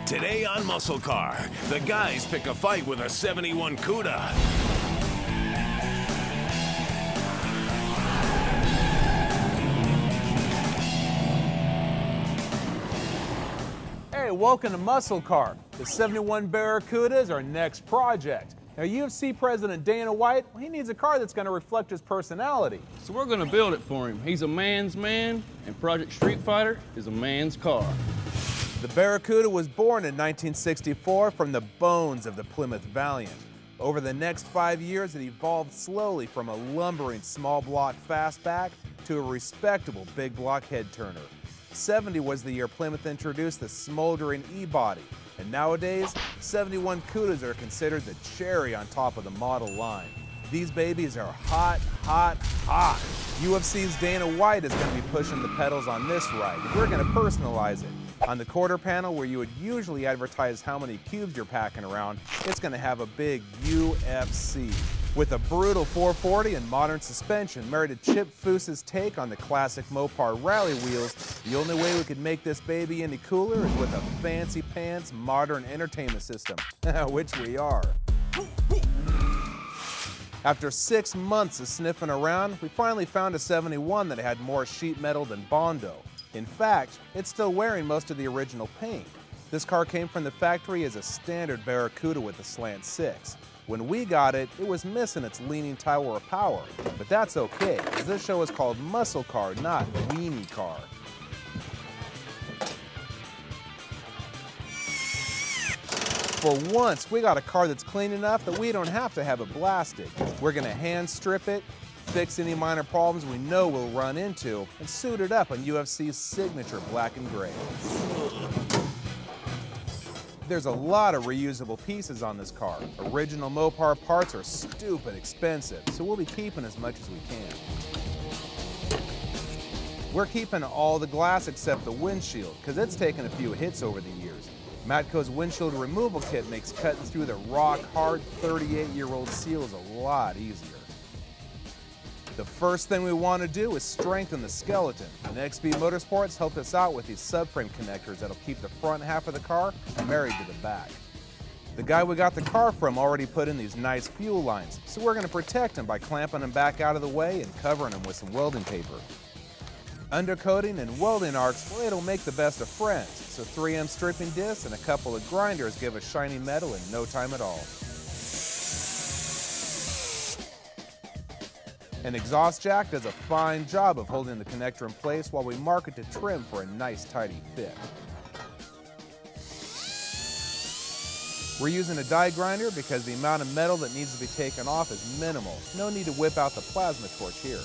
Today on MuscleCar, the guys pick a fight with a 71 Cuda. Hey, welcome to MuscleCar. The 71 Barracuda is our next project. Now, UFC President Dana White, well, he needs a car that's going to reflect his personality. So we're going to build it for him. He's a man's man, and Project Street Fighter is a man's car. The Barracuda was born in 1964 from the bones of the Plymouth Valiant. Over the next 5 years, it evolved slowly from a lumbering small block fastback to a respectable big block head turner. 70 was the year Plymouth introduced the smoldering E-body, and nowadays, 71 Cudas are considered the cherry on top of the model line. These babies are hot, hot, hot. UFC's Dana White is going to be pushing the pedals on this ride. We're going to personalize it. On the quarter panel, where you would usually advertise how many cubes you're packing around, it's going to have a big UFC. With a brutal 440 and modern suspension married to Chip Foose's take on the classic Mopar rally wheels, the only way we could make this baby any cooler is with a fancy pants modern entertainment system, which we are. After 6 months of sniffing around, we finally found a 71 that had more sheet metal than Bondo. In fact, it's still wearing most of the original paint. This car came from the factory as a standard Barracuda with a slant 6. When we got it, it was missing its leaning tower of power. But that's okay, because this show is called MuscleCar, not Weenie Car. For once, we got a car that's clean enough that we don't have to have it blasted. We're going to hand strip it, fix any minor problems we know we'll run into, and suit it up on UFC's signature black and gray. There's a lot of reusable pieces on this car. Original Mopar parts are stupid expensive, so we'll be keeping as much as we can. We're keeping all the glass except the windshield, because it's taken a few hits over the years. Matco's windshield removal kit makes cutting through the rock-hard 38-year-old seals a lot easier. The first thing we want to do is strengthen the skeleton, and XB Motorsports helped us out with these subframe connectors that'll keep the front half of the car married to the back. The guy we got the car from already put in these nice fuel lines, so we're going to protect them by clamping them back out of the way and covering them with some welding paper. Undercoating and welding arcs, well, it'll make the best of friends, so 3M stripping discs and a couple of grinders give us shiny metal in no time at all. An exhaust jack does a fine job of holding the connector in place while we mark it to trim for a nice tidy fit. We're using a die grinder because the amount of metal that needs to be taken off is minimal. No need to whip out the plasma torch here.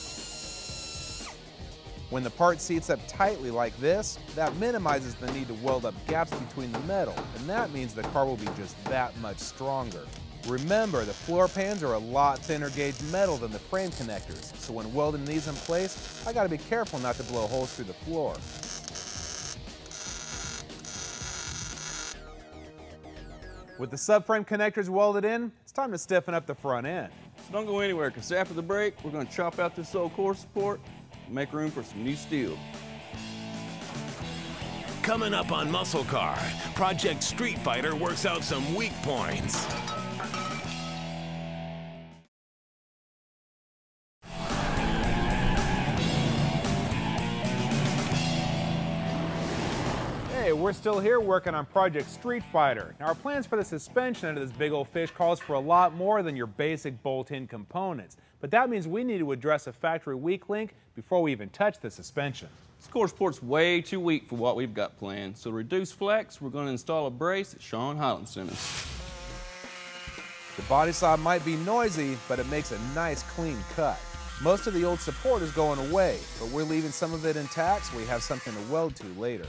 When the part seats up tightly like this, that minimizes the need to weld up gaps between the metal, and that means the car will be just that much stronger. Remember, the floor pans are a lot thinner gauge metal than the frame connectors, so when welding these in place, I gotta be careful not to blow holes through the floor. With the subframe connectors welded in, it's time to stiffen up the front end. So don't go anywhere, because after the break, we're going to chop out this old core support and make room for some new steel. Coming up on MuscleCar, Project Street Fighter works out some weak points. Hey, we're still here working on Project Street Fighter. Now, our plans for the suspension under this big old fish calls for a lot more than your basic bolt-in components. But that means we need to address a factory weak link before we even touch the suspension. This core support's way too weak for what we've got planned. So to reduce flex, we're going to install a brace that Sean Highland sent us. The body saw might be noisy, but it makes a nice clean cut. Most of the old support is going away, but we're leaving some of it intact so we have something to weld to later.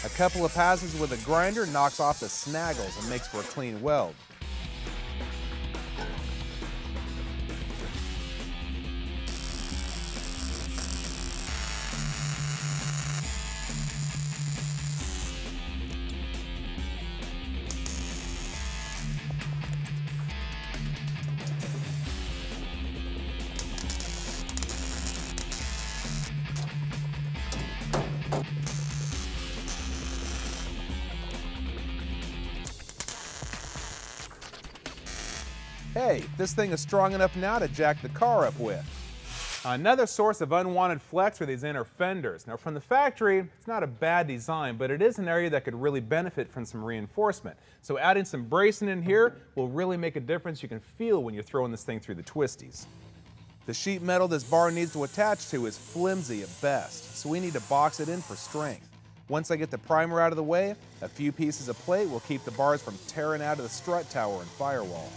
A couple of passes with a grinder knocks off the snaggles and makes for a clean weld. Hey, this thing is strong enough now to jack the car up with. Another source of unwanted flex are these inner fenders. Now from the factory, it's not a bad design, but it is an area that could really benefit from some reinforcement. So adding some bracing in here will really make a difference you can feel when you're throwing this thing through the twisties. The sheet metal this bar needs to attach to is flimsy at best, so we need to box it in for strength. Once I get the primer out of the way, a few pieces of plate will keep the bars from tearing out of the strut tower and firewall.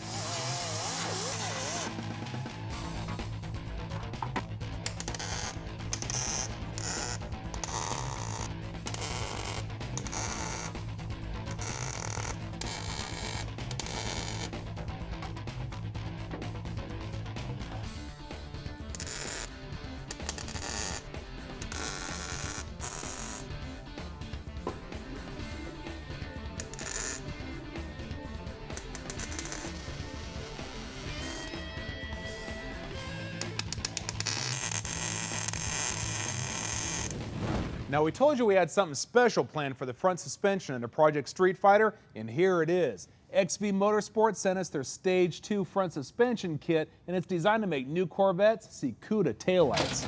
Now we told you we had something special planned for the front suspension under Project Street Fighter, and here it is. XV Motorsports sent us their Stage 2 front suspension kit, and it's designed to make new Corvettes see Cuda taillights.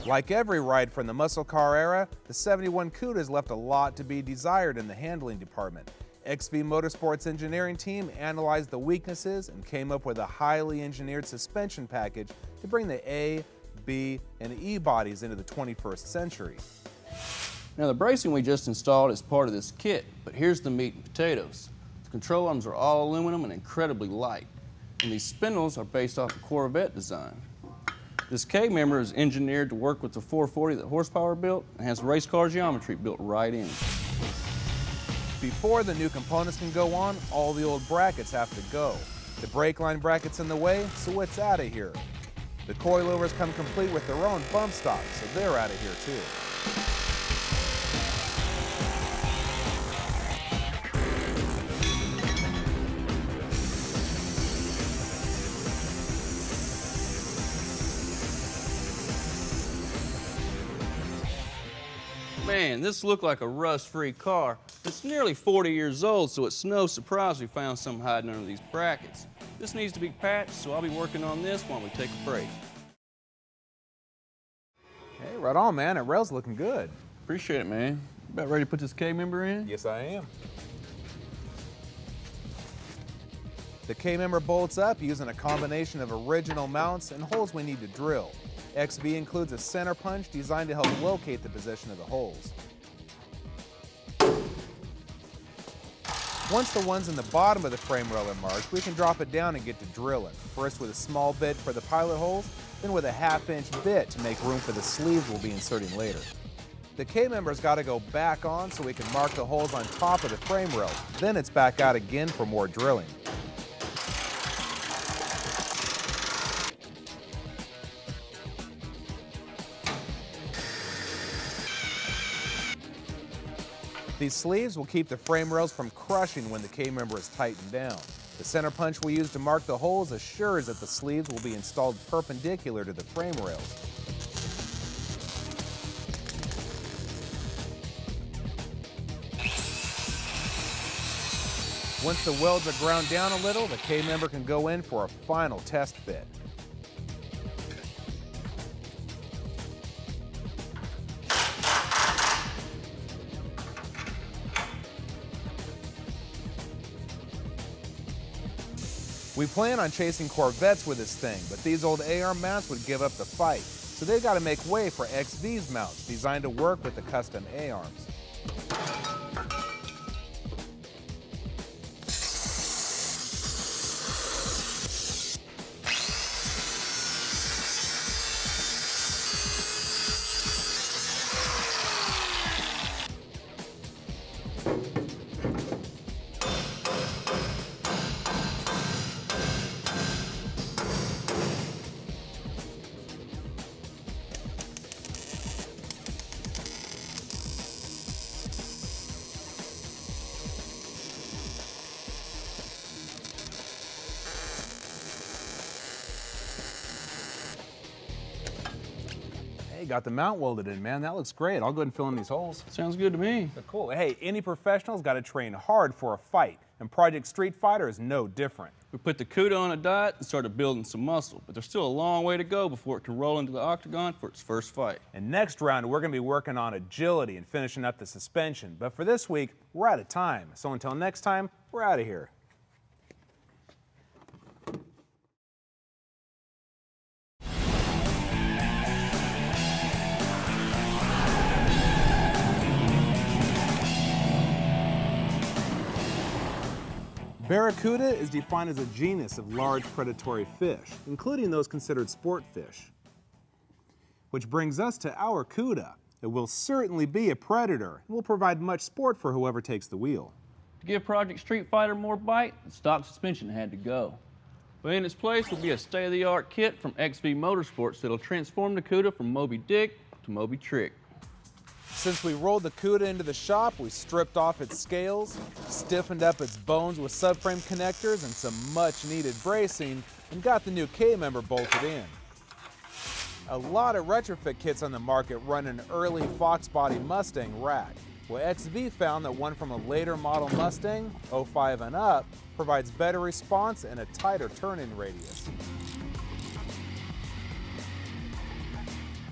Like every ride from the muscle car era, the 71 Cuda has left a lot to be desired in the handling department. XV Motorsports engineering team analyzed the weaknesses and came up with a highly engineered suspension package to bring the A, B, and E bodies into the 21st century. Now the bracing we just installed is part of this kit, but here's the meat and potatoes. The control arms are all aluminum and incredibly light, and these spindles are based off the Corvette design. This K-member is engineered to work with the 440 that Horsepower built and has race car geometry built right in it. Before the new components can go on, all the old brackets have to go. The brake line bracket's in the way, so it's out of here. The coilovers come complete with their own bump stocks, so they're out of here too. Man, this looked like a rust-free car. It's nearly 40 years old, so it's no surprise we found something hiding under these brackets. This needs to be patched, so I'll be working on this while we take a break. Hey, right on, man. That rail's looking good. Appreciate it, man. You about ready to put this K-member in? Yes, I am. The K-member bolts up using a combination of original mounts and holes we need to drill. XV includes a center punch designed to help locate the position of the holes. Once the ones in the bottom of the frame rail are marked, we can drop it down and get to drilling. First with a small bit for the pilot holes, then with a 1/2-inch bit to make room for the sleeves we'll be inserting later. The K-member's got to go back on so we can mark the holes on top of the frame rail. Then it's back out again for more drilling. These sleeves will keep the frame rails from crushing when the K-member is tightened down. The center punch we use to mark the holes assures that the sleeves will be installed perpendicular to the frame rails. Once the welds are ground down a little, the K-member can go in for a final test fit. We plan on chasing Corvettes with this thing, but these old A-arm mounts would give up the fight, so they've got to make way for XV's mounts, designed to work with the custom A-arms. Got the mount welded in, man. That looks great. I'll go ahead and fill in these holes. Sounds good to me. They're cool. Hey, any professional's got to train hard for a fight, and Project Street Fighter is no different. We put the Cuda on a diet and started building some muscle, but there's still a long way to go before it can roll into the octagon for its first fight. And next round, we're going to be working on agility and finishing up the suspension. But for this week, we're out of time. So until next time, we're out of here. Barracuda is defined as a genus of large predatory fish, including those considered sport fish. Which brings us to our Cuda. It will certainly be a predator and will provide much sport for whoever takes the wheel. To give Project Street Fighter more bite, the stock suspension had to go. But in its place will be a state-of-the-art kit from XV Motorsports that'll transform the Cuda from Moby Dick to Moby Trick. Since we rolled the Cuda into the shop, we stripped off its scales, stiffened up its bones with subframe connectors and some much-needed bracing, and got the new K-member bolted in. A lot of retrofit kits on the market run an early Fox body Mustang rack. Well, XV found that one from a later model Mustang, 05 and up, provides better response and a tighter turning radius.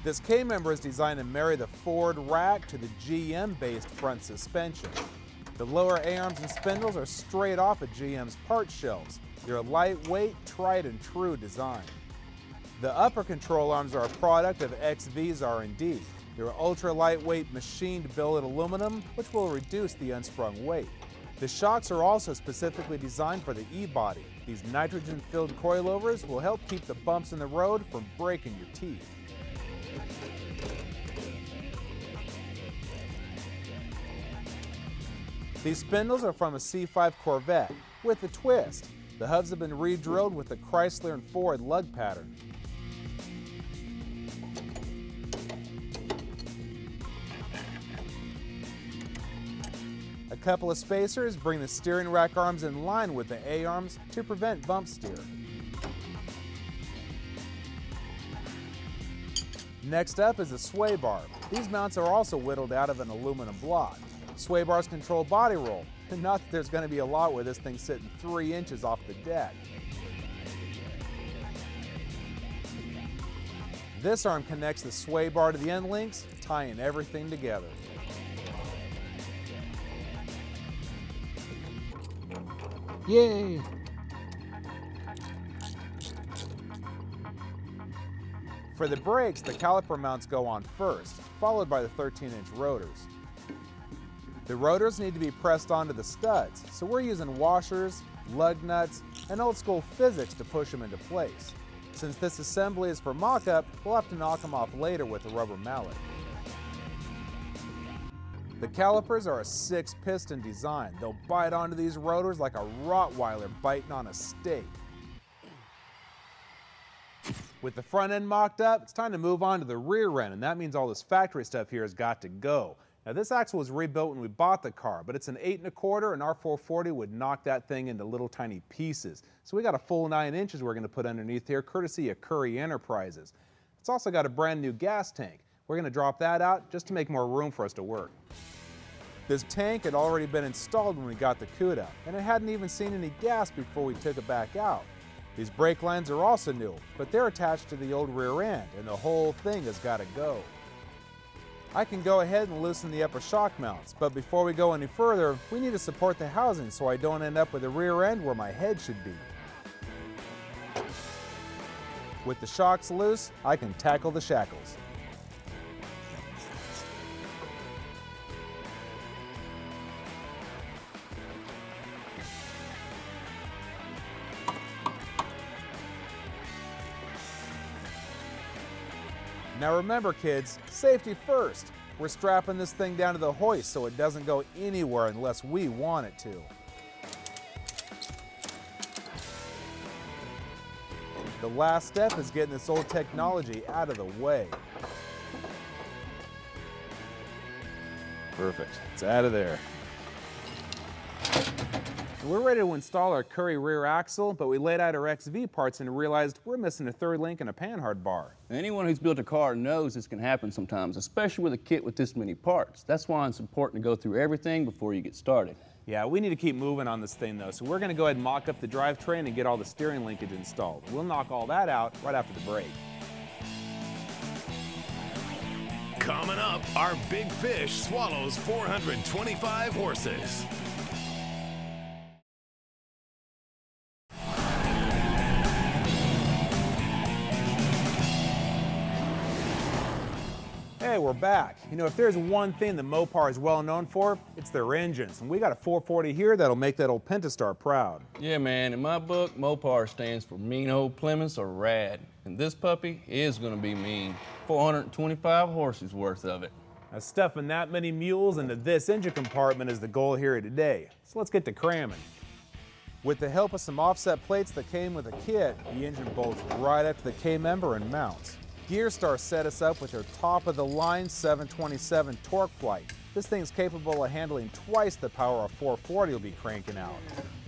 This K-member is designed to marry the Ford rack to the GM-based front suspension. The lower A-arms and spindles are straight off of GM's part shelves. They're a lightweight, tried and true design. The upper control arms are a product of XV's R&D. They're ultra lightweight machined billet aluminum, which will reduce the unsprung weight. The shocks are also specifically designed for the E-body. These nitrogen-filled coilovers will help keep the bumps in the road from breaking your teeth. These spindles are from a C5 Corvette with a twist. The hubs have been re-drilled with the Chrysler and Ford lug pattern. A couple of spacers bring the steering rack arms in line with the A-arms to prevent bump steer. Next up is a sway bar. These mounts are also whittled out of an aluminum block. Sway bars control body roll, and not that there's going to be a lot where this thing's sitting 3 inches off the deck. This arm connects the sway bar to the end links, tying everything together. Yay! For the brakes, the caliper mounts go on first, followed by the 13-inch rotors. The rotors need to be pressed onto the studs, so we're using washers, lug nuts, and old-school physics to push them into place. Since this assembly is for mock-up, we'll have to knock them off later with a rubber mallet. The calipers are a 6-piston design. They'll bite onto these rotors like a Rottweiler biting on a steak. With the front end mocked up, it's time to move on to the rear end, and that means all this factory stuff here has got to go. Now, this axle was rebuilt when we bought the car, but it's an 8 1/4, and our 440 would knock that thing into little tiny pieces. So we got a full 9 inches we're going to put underneath here, courtesy of Curry Enterprises. It's also got a brand new gas tank. We're going to drop that out just to make more room for us to work. This tank had already been installed when we got the Cuda, and it hadn't even seen any gas before we took it back out. These brake lines are also new, but they're attached to the old rear end, and the whole thing has got to go. I can go ahead and loosen the upper shock mounts, but before we go any further, we need to support the housing so I don't end up with the rear end where my head should be. With the shocks loose, I can tackle the shackles. Now remember, kids, safety first. We're strapping this thing down to the hoist so it doesn't go anywhere unless we want it to. The last step is getting this old technology out of the way. Perfect, it's out of there. We're ready to install our Curry rear axle, but we laid out our XV parts and realized we're missing a third link and a panhard bar. Anyone who's built a car knows this can happen sometimes, especially with a kit with this many parts. That's why it's important to go through everything before you get started. Yeah, we need to keep moving on this thing though, so we're gonna go ahead and mock up the drivetrain and get all the steering linkage installed. We'll knock all that out right after the break. Coming up, our big fish swallows 425 horses. Hey, we're back. You know, if there's one thing that Mopar is well known for, it's their engines. And we got a 440 here that'll make that old Pentastar proud. Yeah, man, in my book, Mopar stands for mean old Plymouths or rad. And this puppy is gonna be mean. 425 horses worth of it. Now, stuffing that many mules into this engine compartment is the goal here today. So let's get to cramming. With the help of some offset plates that came with the kit, the engine bolts right up to the K-member and mounts. Gearstar set us up with their top-of-the-line 727 torque flight. This thing's capable of handling twice the power a 440 will be cranking out.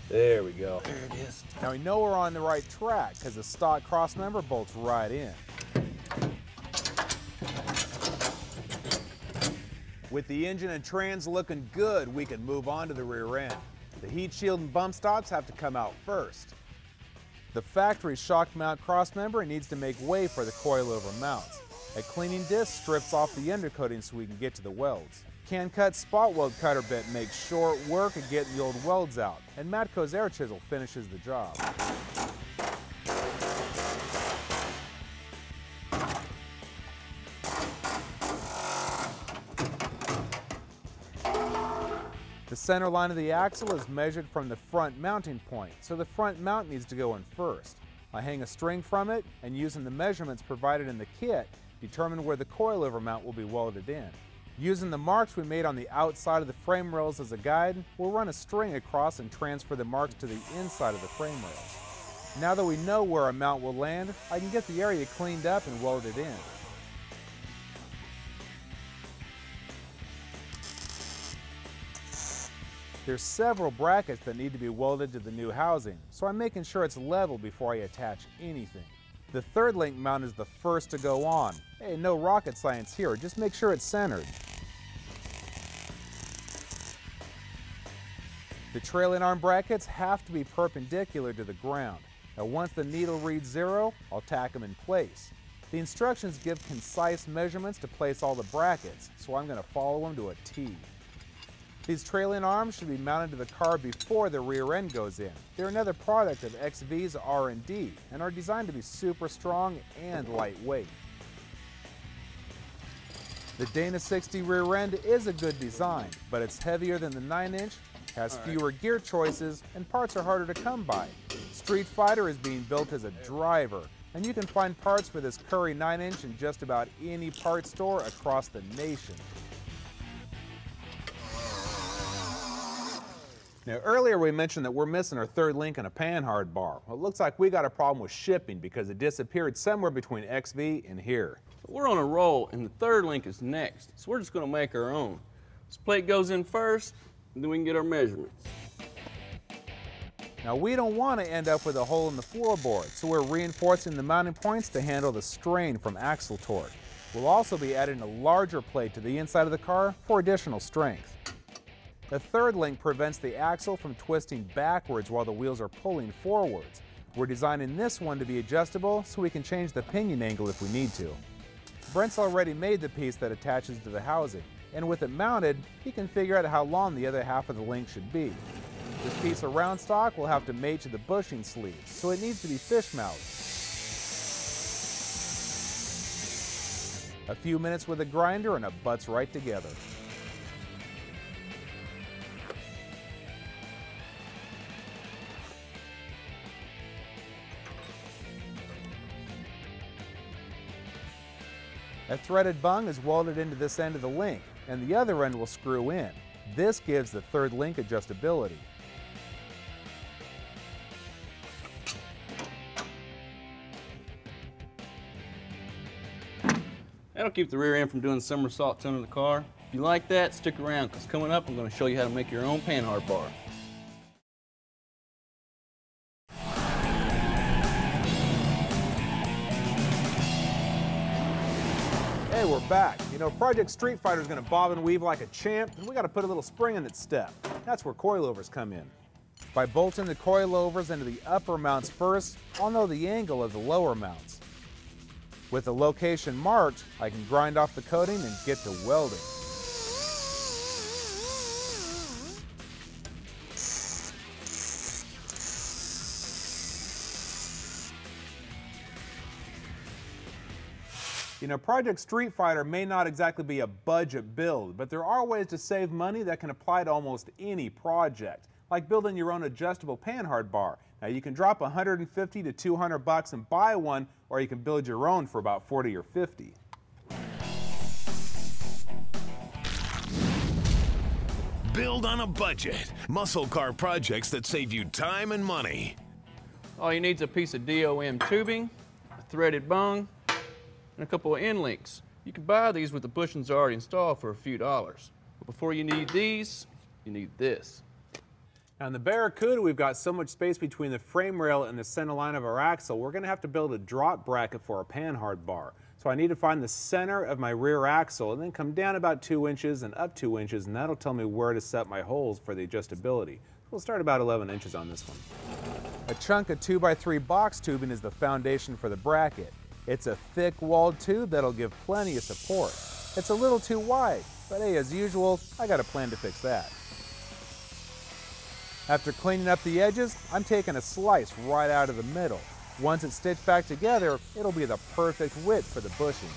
There we go. There it is. Now we know we're on the right track because the stock crossmember bolts right in. With the engine and trans looking good, we can move on to the rear end. The heat shield and bump stops have to come out first. The factory shock mount crossmember needs to make way for the coilover mounts. A cleaning disc strips off the undercoating so we can get to the welds. Can cut spot weld cutter bit makes short work of getting the old welds out, and Matco's air chisel finishes the job. The center line of the axle is measured from the front mounting point, so the front mount needs to go in first. I hang a string from it, and using the measurements provided in the kit, determine where the coilover mount will be welded in. Using the marks we made on the outside of the frame rails as a guide, we'll run a string across and transfer the marks to the inside of the frame rails. Now that we know where a mount will land, I can get the area cleaned up and welded in. There's several brackets that need to be welded to the new housing, so I'm making sure it's level before I attach anything. The third link mount is the first to go on. Hey, no rocket science here, just make sure it's centered. The trailing arm brackets have to be perpendicular to the ground. Now once the needle reads 0, I'll tack them in place. The instructions give concise measurements to place all the brackets, so I'm going to follow them to a T. These trailing arms should be mounted to the car before the rear end goes in. They're another product of XV's R&D and are designed to be super strong and lightweight. The Dana 60 rear end is a good design, but it's heavier than the 9-inch, has fewer gear choices, and parts are harder to come by. Street Fighter is being built as a driver, and you can find parts for this Curry 9-inch in just about any parts store across the nation. Now earlier we mentioned that we're missing our third link in a panhard bar. Well, it looks like we got a problem with shipping because it disappeared somewhere between XV and here. We're on a roll and the third link is next, so we're just going to make our own. This plate goes in first, and then we can get our measurements. Now we don't want to end up with a hole in the floorboard, so we're reinforcing the mounting points to handle the strain from axle torque. We'll also be adding a larger plate to the inside of the car for additional strength. The third link prevents the axle from twisting backwards while the wheels are pulling forwards. We're designing this one to be adjustable so we can change the pinion angle if we need to. Brent's already made the piece that attaches to the housing, and with it mounted, he can figure out how long the other half of the link should be. This piece of round stock will have to mate to the bushing sleeve, so it needs to be fish mounted. A few minutes with a grinder and it butts right together. A threaded bung is welded into this end of the link, and the other end will screw in. This gives the third link adjustability. That'll keep the rear end from doing somersaults under the car. If you like that, stick around, because coming up I'm going to show you how to make your own panhard bar. Hey, we're back. You know, Project Street Fighter is going to bob and weave like a champ, and we got to put a little spring in its step. That's where coilovers come in. By bolting the coilovers into the upper mounts first, I'll know the angle of the lower mounts. With the location marked, I can grind off the coating and get to welding. You know, Project Street Fighter may not exactly be a budget build, but there are ways to save money that can apply to almost any project, like building your own adjustable panhard bar. Now you can drop $150 to $200 and buy one, or you can build your own for about $40 or $50. Build on a budget. MuscleCar projects that save you time and money. All you need is a piece of DOM tubing, a threaded bung, and a couple of end links. You can buy these with the bushings already installed for a few dollars. But before you need these, you need this. Now in the Barracuda, we've got so much space between the frame rail and the center line of our axle, we're going to have to build a drop bracket for our panhard bar. So I need to find the center of my rear axle and then come down about 2 inches and up 2 inches, and that'll tell me where to set my holes for the adjustability. We'll start about 11 inches on this one. A chunk of 2x3 box tubing is the foundation for the bracket. It's a thick walled tube that'll give plenty of support. It's a little too wide, but hey, as usual, I got a plan to fix that. After cleaning up the edges, I'm taking a slice right out of the middle. Once it's stitched back together, it'll be the perfect width for the bushing.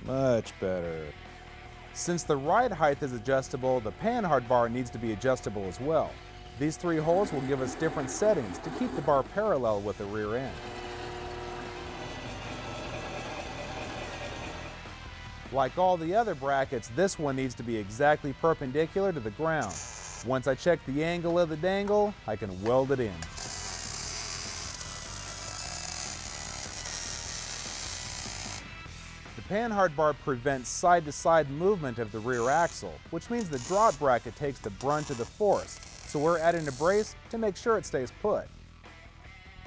Much better. Since the ride height is adjustable, the panhard bar needs to be adjustable as well. These 3 holes will give us different settings to keep the bar parallel with the rear end. Like all the other brackets, this one needs to be exactly perpendicular to the ground. Once I check the angle of the dangle, I can weld it in. The panhard bar prevents side-to-side movement of the rear axle, which means the drop bracket takes the brunt of the force, so we're adding a brace to make sure it stays put.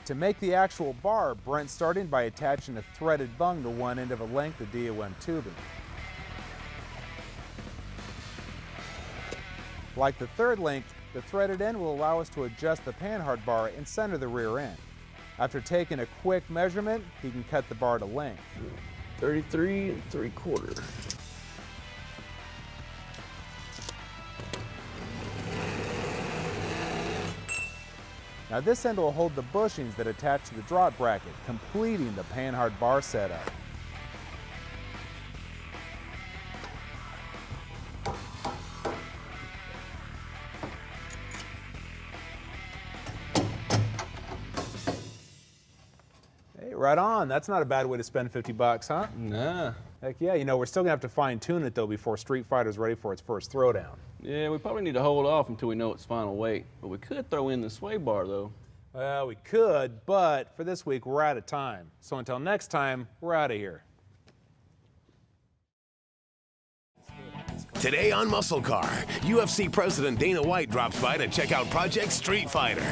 To make the actual bar, Brent's starting by attaching a threaded bung to one end of a length of DOM tubing. Like the third link, the threaded end will allow us to adjust the panhard bar and center the rear end. After taking a quick measurement, he can cut the bar to length. 33 3/4. Now this end will hold the bushings that attach to the drop bracket, completing the panhard bar setup. Hey, right on. That's not a bad way to spend 50 bucks, huh? Nah. Heck yeah. You know, we're still gonna have to fine tune it though before Street Fighter's ready for its first throwdown. Yeah, we probably need to hold off until we know its final weight. But we could throw in the sway bar, though. Well, we could, but for this week, we're out of time. So until next time, we're out of here. Today on MuscleCar, UFC President Dana White drops by to check out Project Street Fighter.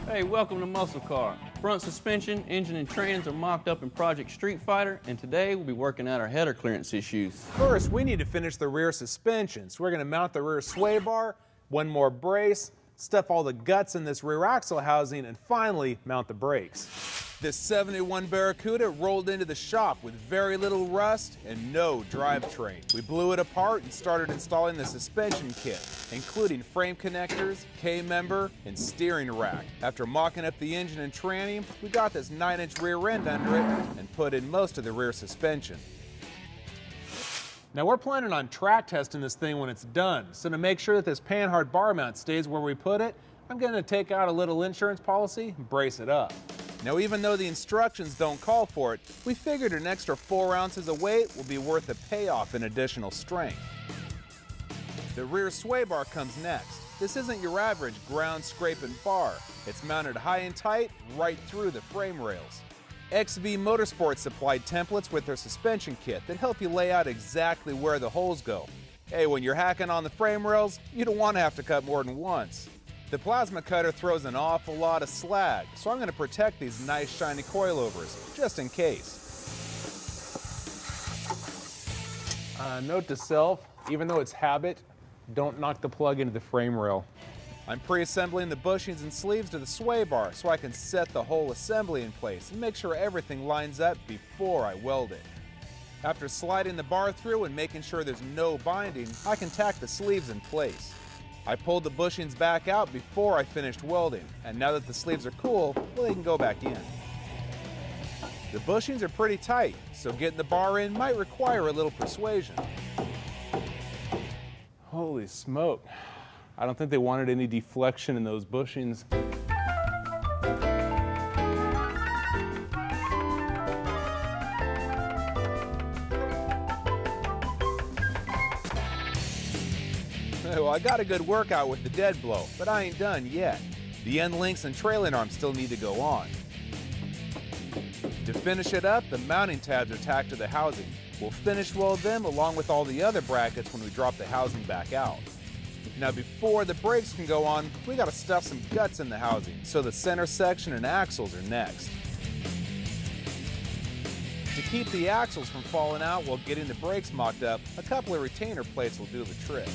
Hey, welcome to MuscleCar. Front suspension, engine, and trans are mocked up in Project Street Fighter, and today we'll be working out our header clearance issues. First, we need to finish the rear suspension. So we're going to mount the rear sway bar, one more brace, stuff all the guts in this rear axle housing, and finally mount the brakes. This 71 Barracuda rolled into the shop with very little rust and no drivetrain. We blew it apart and started installing the suspension kit, including frame connectors, K-member, and steering rack. After mocking up the engine and tranny, we got this 9-inch rear end under it and put in most of the rear suspension. Now we're planning on track testing this thing when it's done, so to make sure that this panhard bar mount stays where we put it, I'm going to take out a little insurance policy and brace it up. Now even though the instructions don't call for it, we figured an extra 4 ounces of weight will be worth the payoff in additional strength. The rear sway bar comes next. This isn't your average ground scraping bar. It's mounted high and tight right through the frame rails. XB Motorsports supplied templates with their suspension kit that help you lay out exactly where the holes go. Hey, when you're hacking on the frame rails, you don't want to have to cut more than once. The plasma cutter throws an awful lot of slag, so I'm going to protect these nice shiny coilovers, just in case. Note to self, even though it's habit, don't knock the plug into the frame rail. I'm pre-assembling the bushings and sleeves to the sway bar so I can set the whole assembly in place and make sure everything lines up before I weld it. After sliding the bar through and making sure there's no binding, I can tack the sleeves in place. I pulled the bushings back out before I finished welding, and now that the sleeves are cool, well, they can go back in. The bushings are pretty tight, so getting the bar in might require a little persuasion. Holy smoke. I don't think they wanted any deflection in those bushings. Well, I got a good workout with the dead blow, but I ain't done yet. The end links and trailing arms still need to go on. To finish it up, the mounting tabs are tacked to the housing. We'll finish weld them along with all the other brackets when we drop the housing back out. Now before the brakes can go on, we gotta stuff some guts in the housing, so the center section and axles are next. To keep the axles from falling out while getting the brakes mocked up, a couple of retainer plates will do the trick.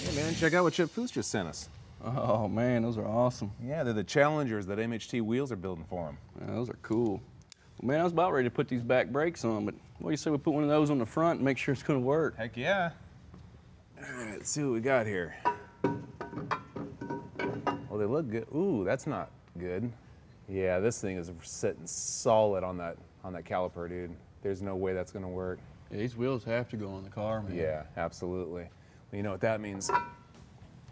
Hey man, check out what Chip Foose just sent us. Oh man, those are awesome. Yeah, they're the Challengers that MHT Wheels are building for them. Yeah, those are cool. Well, man, I was about ready to put these back brakes on, but what do you say we put one of those on the front and make sure it's gonna work? Heck yeah. All right, let's see what we got here. Well, they look good. Ooh, that's not good. Yeah, this thing is sitting solid on that caliper, dude. There's no way that's gonna work. Yeah, these wheels have to go on the car, man. Yeah, absolutely. Well, you know what that means?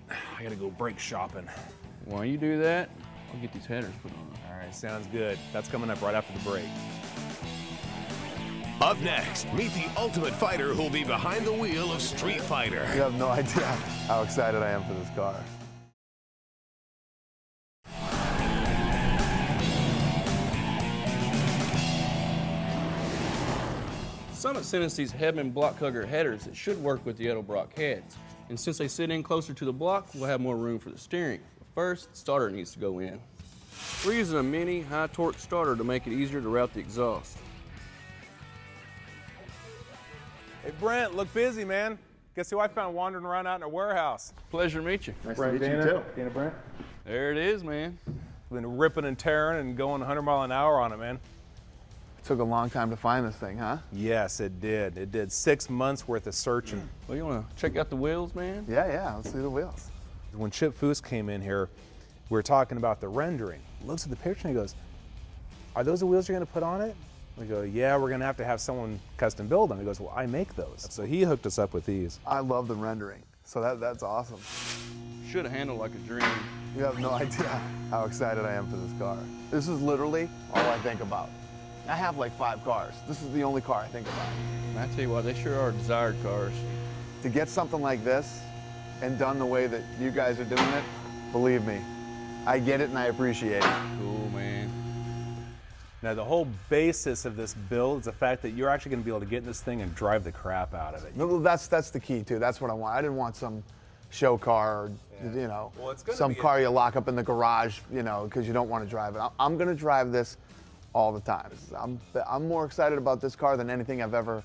I gotta go brake shopping. While you do that, I'll get these headers put on. All right, sounds good. That's coming up right after the break. Up next, meet the ultimate fighter who'll be behind the wheel of Street Fighter. You have no idea how excited I am for this car. Summit sent us these Hedman block hugger headers that should work with the Edelbrock heads. And since they sit in closer to the block, we'll have more room for the steering. But first, the starter needs to go in. We're using a mini high torque starter to make it easier to route the exhaust. Hey Brent, look busy, man. Guess who I found wandering around out in a warehouse? Pleasure to meet you. Nice to meet you too. Dana Brent. There it is, man. Been ripping and tearing and going 100 miles an hour on it, man. It took a long time to find this thing, huh? Yes, it did. It did 6 months worth of searching. Well, you want to check out the wheels, man? Yeah, let's see the wheels. When Chip Foose came in here, we were talking about the rendering. He looks at the picture and he goes, "Are those the wheels you're going to put on it?" We go, "Yeah, we're going to have someone custom build them." He goes, "Well, I make those." So he hooked us up with these. I love the rendering, so that's awesome. Should have handled like a dream. You have no idea how excited I am for this car. This is literally all I think about. I have like 5 cars. This is the only car I think about. And I tell you what, they sure are desired cars. To get something like this and done the way that you guys are doing it, believe me, I get it and I appreciate it. Cool, man. Now, the whole basis of this build is the fact that you're actually going to be able to get in this thing and drive the crap out of it. No, that's the key too. That's what I want. I didn't want some show car or, you know, Well, it's gonna some be car you lock up in the garage, you know, because you don't want to drive it. I'm going to drive this all the time. I'm more excited about this car than anything I've ever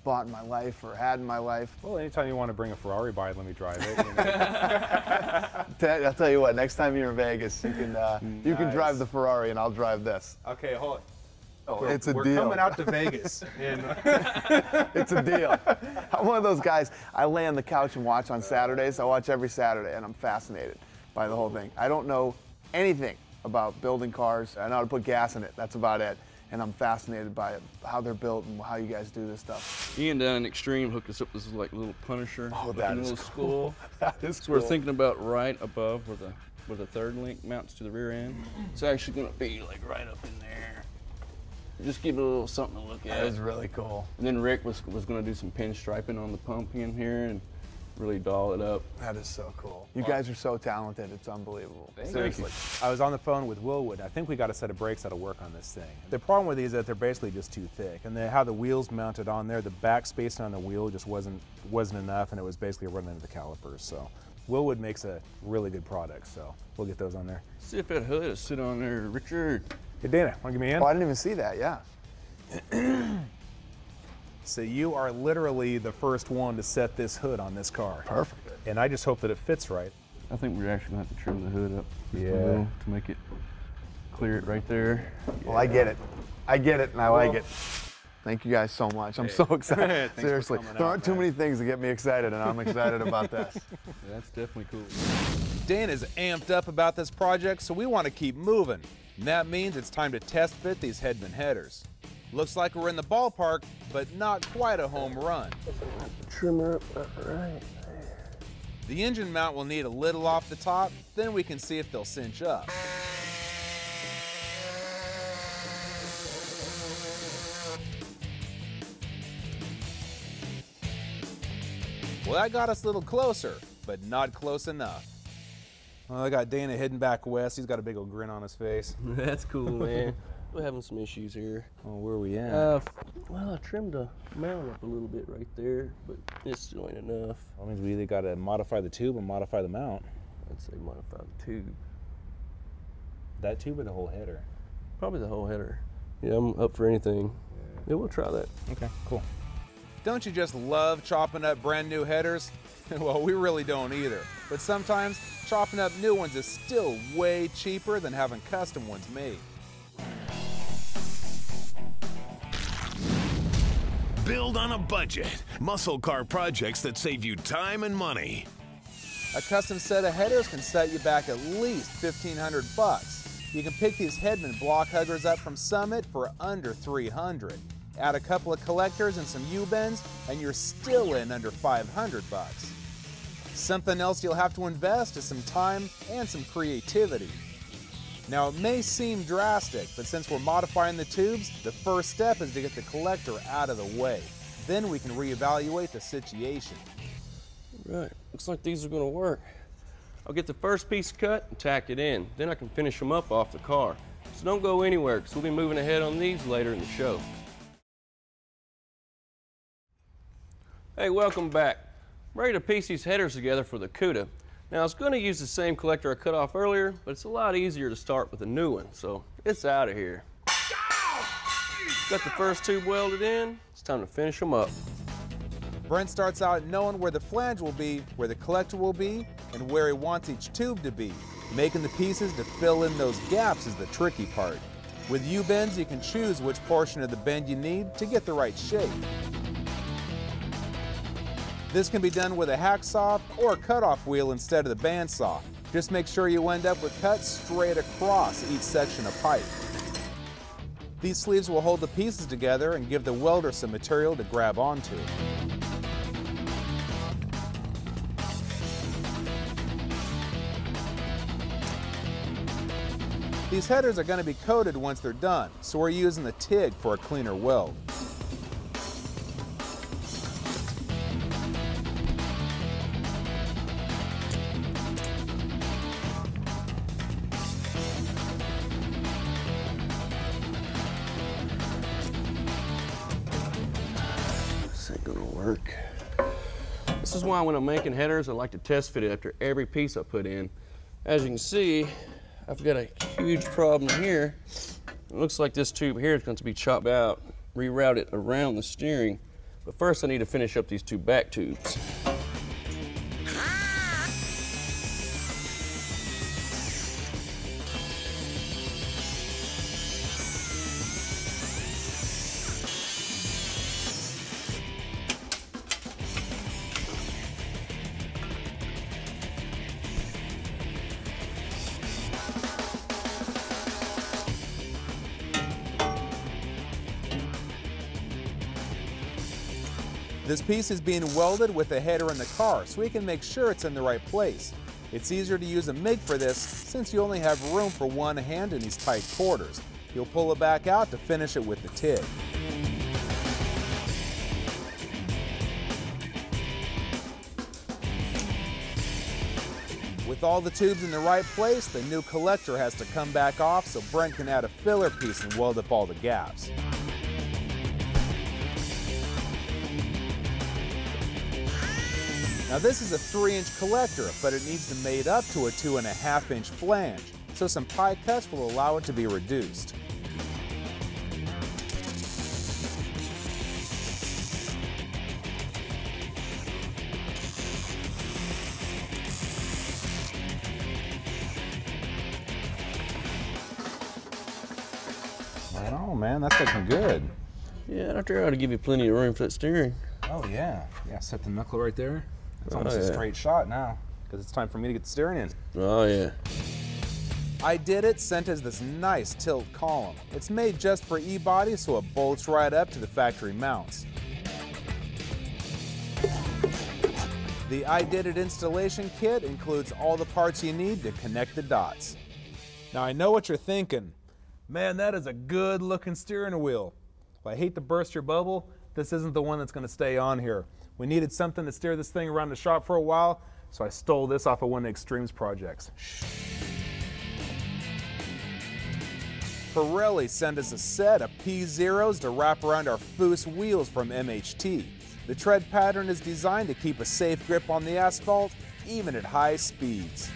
bought in my life or had in my life. Well, anytime you want to bring a Ferrari by, let me drive it. You know? I'll tell you what, next time you're in Vegas, you can drive the Ferrari and I'll drive this. Okay, hold on. Oh, it's a We're deal. coming out to Vegas. And It's a deal. I'm one of those guys, I lay on the couch and watch on Saturdays. I watch every Saturday and I'm fascinated by the whole thing. I don't know anything about building cars. I know how to put gas in it. That's about it. And I'm fascinated by it, how they're built and how you guys do this stuff. Ian down in Extreme hooked us up with this like little Punisher. Oh, that is little cool. Skull. That is So cool. we're thinking about right above where the third link mounts to the rear end. It's actually going to be like right up in there. Just give it a little something to look at. That is really cool. And then Rick was going to do some pinstriping on the pump in here, and really doll it up. That is so cool. You guys are so talented. It's unbelievable. Seriously. I was on the phone with Willwood. I think we got a set of brakes that'll work on this thing. The problem with these is that they're basically just too thick, and how the wheels mounted on there, the back spacing on the wheel just wasn't enough, and it was basically running into the calipers. So Willwood makes a really good product, so we'll get those on there. See if that hood will sit on there, Richard. Hey Dana, want to give me a hand? Oh, I didn't even see that, yeah. So you are literally the first one to set this hood on this car. Perfect. And I just hope that it fits right. I think we're actually going to have to trim the hood up just a Yeah. little to make it clear it right there. Well, I get it. I get it, and I like it. Thank you guys so much. I'm so excited. Seriously, there aren't too many things that get me excited, and I'm excited about this. Yeah, that's definitely cool. Dana's amped up about this project, so we want to keep moving. And that means it's time to test fit these Hedman headers. Looks like we're in the ballpark, but not quite a home run. Trim her up right there. The engine mount will need a little off the top, then we can see if they'll cinch up. Well, that got us a little closer, but not close enough. Well, I got Dana heading back west. He's got a big old grin on his face. That's cool, man. We're having some issues here. Oh, where are we at? Well, I trimmed the mount up a little bit right there, but it still ain't enough. That means we either got to modify the tube or modify the mount. I'd say modify the tube. That tube or the whole header? Probably the whole header. Yeah, I'm up for anything. Yeah, we'll try that. Okay, cool. Don't you just love chopping up brand new headers? Well, we really don't either. But sometimes chopping up new ones is still way cheaper than having custom ones made. Build on a budget. MuscleCar projects that save you time and money. A custom set of headers can set you back at least $1,500. You can pick these Hedman block huggers up from Summit for under $300. Add a couple of collectors and some U-bends, and you're still in under $500. Something else you'll have to invest is some time and some creativity. Now, it may seem drastic, but since we're modifying the tubes, the first step is to get the collector out of the way. Then we can reevaluate the situation. Right, looks like these are gonna work. I'll get the first piece cut and tack it in. Then I can finish them up off the car. So don't go anywhere, because we'll be moving ahead on these later in the show. Hey, welcome back. I'm ready to piece these headers together for the Cuda. Now, I was going to use the same collector I cut off earlier, but it's a lot easier to start with a new one, so it's out of here. Got the first tube welded in. It's time to finish them up. Brent starts out knowing where the flange will be, where the collector will be, and where he wants each tube to be. Making the pieces to fill in those gaps is the tricky part. With U-bends, you can choose which portion of the bend you need to get the right shape. This can be done with a hacksaw or a cutoff wheel instead of the bandsaw. Just make sure you end up with cuts straight across each section of pipe. These sleeves will hold the pieces together and give the welder some material to grab onto. These headers are going to be coated once they're done, so we're using the TIG for a cleaner weld. This is why when I'm making headers, I like to test fit it after every piece I put in. As you can see, I've got a huge problem here. It looks like this tube here is going to be chopped out, rerouted around the steering. But first I need to finish up these two back tubes. This piece is being welded with the header in the car, so we can make sure it's in the right place. It's easier to use a MIG for this since you only have room for one hand in these tight quarters. You'll pull it back out to finish it with the TIG. With all the tubes in the right place, the new collector has to come back off so Brent can add a filler piece and weld up all the gaps. Now this is a 3-inch collector, but it needs to mate up to a 2.5-inch flange, so some pie cuts will allow it to be reduced. Right on, man, that's looking good. Yeah, that ought to give you plenty of room for that steering. Oh yeah, set the knuckle right there. It's almost a straight shot now, because it's time for me to get the steering in. Oh yeah. I did it sent as this nice tilt column. It's made just for E-body, so it bolts right up to the factory mounts. The I Did It installation kit includes all the parts you need to connect the dots. Now I know what you're thinking. Man, that is a good looking steering wheel. Well, I hate to burst your bubble, this isn't the one that's going to stay on here. We needed something to steer this thing around the shop for a while, so I stole this off of one of the Extremes projects. Pirelli sent us a set of P0s to wrap around our Foose wheels from MHT. The tread pattern is designed to keep a safe grip on the asphalt, even at high speeds.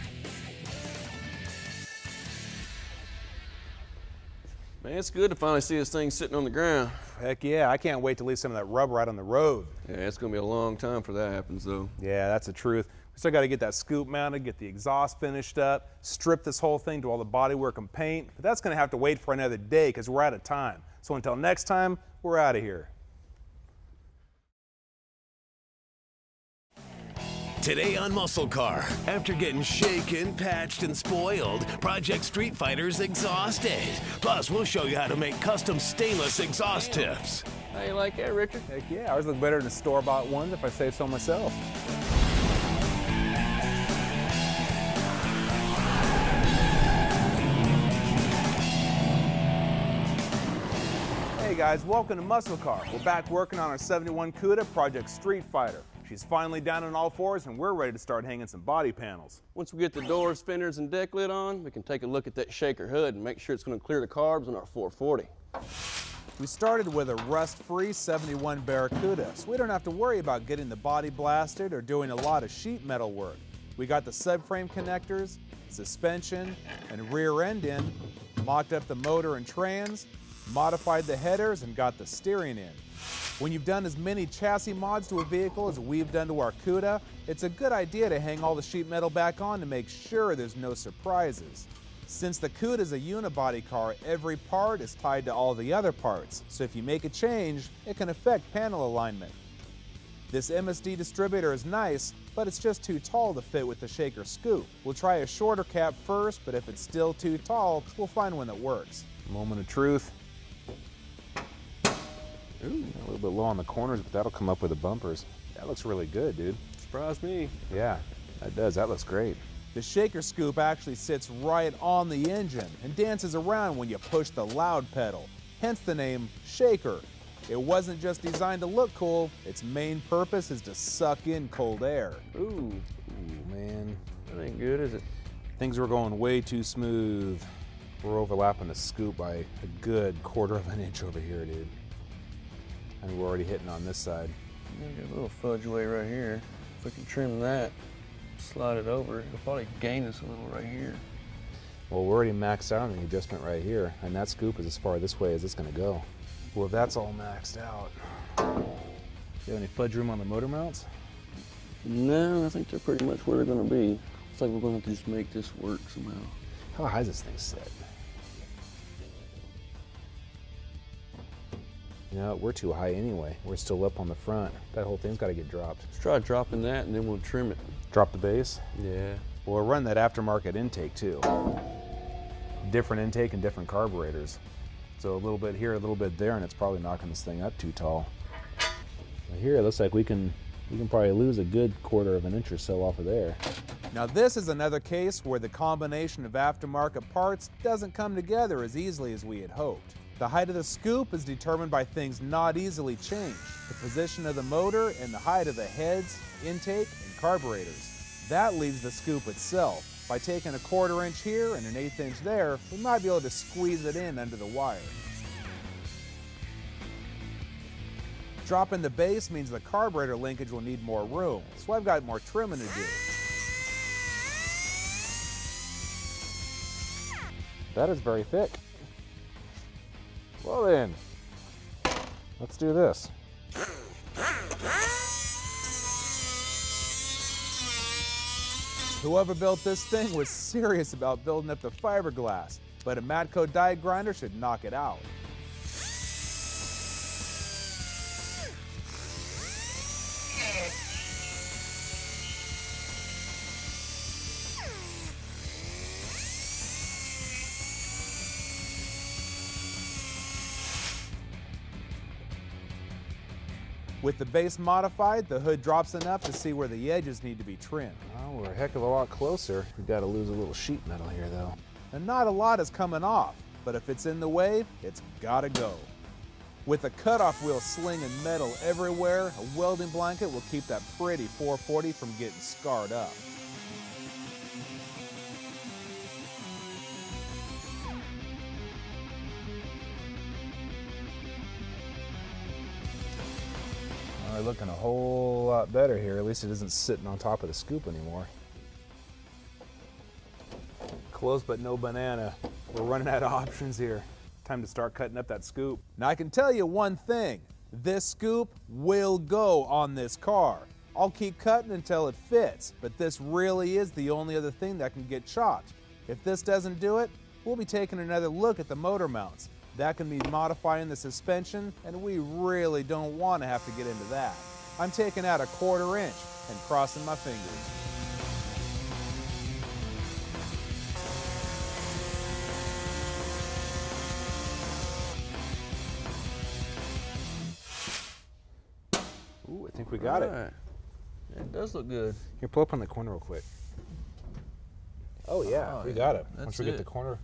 Man, it's good to finally see this thing sitting on the ground. Heck yeah, I can't wait to leave some of that rubber out on the road. Yeah, it's gonna be a long time before that happens though. Yeah, that's the truth. We still gotta get that scoop mounted, get the exhaust finished up, strip this whole thing, do all the bodywork and paint, but that's gonna have to wait for another day because we're out of time. So until next time, we're out of here. Today on MuscleCar, after getting shaken, patched, and spoiled, Project Street Fighter's exhausted. Plus, we'll show you how to make custom stainless exhaust tips. How you like that, Richard? Heck yeah, ours look better than the store-bought ones if I say so myself. Hey guys, welcome to MuscleCar. We're back working on our 71 Cuda Project Street Fighter. She's finally down on all fours and we're ready to start hanging some body panels. Once we get the doors, fenders, and deck lid on, we can take a look at that shaker hood and make sure it's going to clear the carbs on our 440. We started with a rust-free 71 Barracuda, so we don't have to worry about getting the body blasted or doing a lot of sheet metal work. We got the subframe connectors, suspension, and rear end in, mocked up the motor and trans, modified the headers, and got the steering in. When you've done as many chassis mods to a vehicle as we've done to our Cuda, it's a good idea to hang all the sheet metal back on to make sure there's no surprises. Since the Cuda is a unibody car, every part is tied to all the other parts, so if you make a change, it can affect panel alignment. This MSD distributor is nice, but it's just too tall to fit with the shaker scoop. We'll try a shorter cap first, but if it's still too tall, we'll find one that works. Moment of truth. Ooh, a little bit low on the corners, but that'll come up with the bumpers. That looks really good, dude. Surprised me. Yeah, that does. That looks great. The shaker scoop actually sits right on the engine and dances around when you push the loud pedal, hence the name Shaker. It wasn't just designed to look cool, its main purpose is to suck in cold air. Ooh, Man. that ain't good, is it? Things were going way too smooth. We're overlapping the scoop by a good 1/4 inch over here, dude. And we're already hitting on this side. Got a little fudge way right here. If we can trim that, slide it over, it'll probably gain us a little right here. Well, we're already maxed out on the adjustment right here, and that scoop is as far this way as it's gonna go. Well, if that's all maxed out, do you have any fudge room on the motor mounts? No, I think they're pretty much where they're gonna be. It's like we're gonna have to just make this work somehow. How high is this thing set? You know, we're too high anyway. We're still up on the front. That whole thing's gotta get dropped. Let's try dropping that and then we'll trim it. Drop the base? Yeah. Well, we'll run that aftermarket intake too. Different intake and different carburetors. So a little bit here, a little bit there, and it's probably knocking this thing up too tall. Well, here it looks like we can probably lose a good 1/4 inch or so off of there. Now this is another case where the combination of aftermarket parts doesn't come together as easily as we had hoped. The height of the scoop is determined by things not easily changed: the position of the motor and the height of the heads, intake, and carburetors. That leaves the scoop itself. By taking a 1/4 inch here and an 1/8 inch there, we might be able to squeeze it in under the wire. Dropping the base means the carburetor linkage will need more room, so I've got more trimming to do. That is very thick. Well then, let's do this. Whoever built this thing was serious about building up the fiberglass, but a Matco die grinder should knock it out. With the base modified, the hood drops enough to see where the edges need to be trimmed. Well, we're a heck of a lot closer. We've got to lose a little sheet metal here, though. And not a lot is coming off, but if it's in the way, it's gotta go. With a cutoff wheel slinging metal everywhere, a welding blanket will keep that pretty 440 from getting scarred up. We're looking a whole lot better here. At least it isn't sitting on top of the scoop anymore. Close but no banana. We're running out of options here. Time to start cutting up that scoop. Now I can tell you one thing, this scoop will go on this car. I'll keep cutting until it fits, but this really is the only other thing that can get chopped. If this doesn't do it, we'll be taking another look at the motor mounts. That can be modifying the suspension, and we really don't want to have to get into that. I'm taking out a 1/4 inch and crossing my fingers. Ooh, I think we got it. It does look good. Here, pull up on the corner real quick. Oh yeah, we got it. Once we get the corner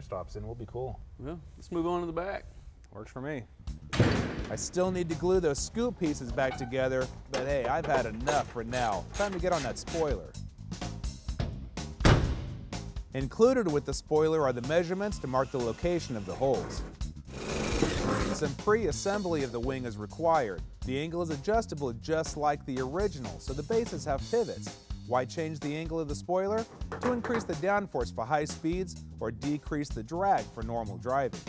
stops in, we'll be cool. Well, let's move on to the back. Works for me. I still need to glue those scoop pieces back together, but hey, I've had enough for now. Time to get on that spoiler. Included with the spoiler are the measurements to mark the location of the holes. Some pre-assembly of the wing is required. The angle is adjustable just like the original, so the bases have pivots. Why change the angle of the spoiler? To increase the downforce for high speeds or decrease the drag for normal driving.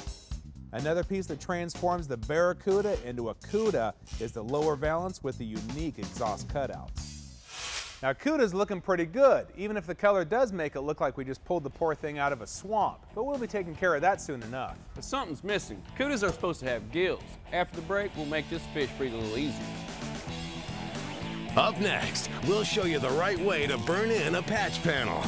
Another piece that transforms the Barracuda into a Cuda is the lower valance with the unique exhaust cutouts. Now Cuda's looking pretty good, even if the color does make it look like we just pulled the poor thing out of a swamp, but we'll be taking care of that soon enough. But something's missing. Cudas are supposed to have gills. After the break, we'll make this fish breathe a little easier. Up next, we'll show you the right way to burn in a patch panel.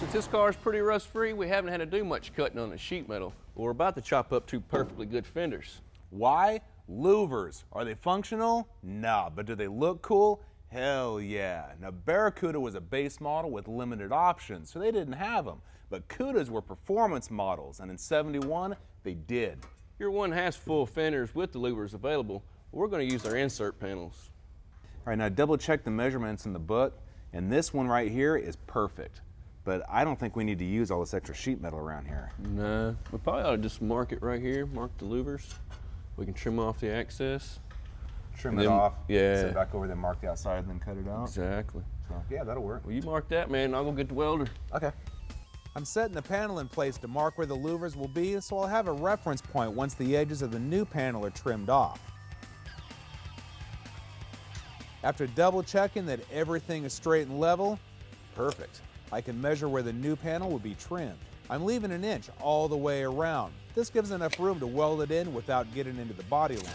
Since this car is pretty rust-free, we haven't had to do much cutting on the sheet metal. But we're about to chop up 2 perfectly good fenders. Why? Louvers. Are they functional? Nah, but do they look cool? Hell yeah. Now Barracuda was a base model with limited options, so they didn't have them. But Cudas were performance models, and in '71, they did. Your one has full fenders with the louvers available. We're going to use our insert panels. All right, now double check the measurements in the book, and this one right here is perfect. But I don't think we need to use all this extra sheet metal around here. No, we probably ought to just mark it right here, mark the louvers. We can trim off the excess. Trim it off, yeah. sit back over there, mark the outside, and then cut it out. Exactly. So, yeah, that'll work. Well, you mark that, man. I'll go get the welder. Okay. I'm setting the panel in place to mark where the louvers will be, so I'll have a reference point once the edges of the new panel are trimmed off. After double checking that everything is straight and level, perfect. I can measure where the new panel will be trimmed. I'm leaving 1 inch all the way around. This gives enough room to weld it in without getting into the body lines.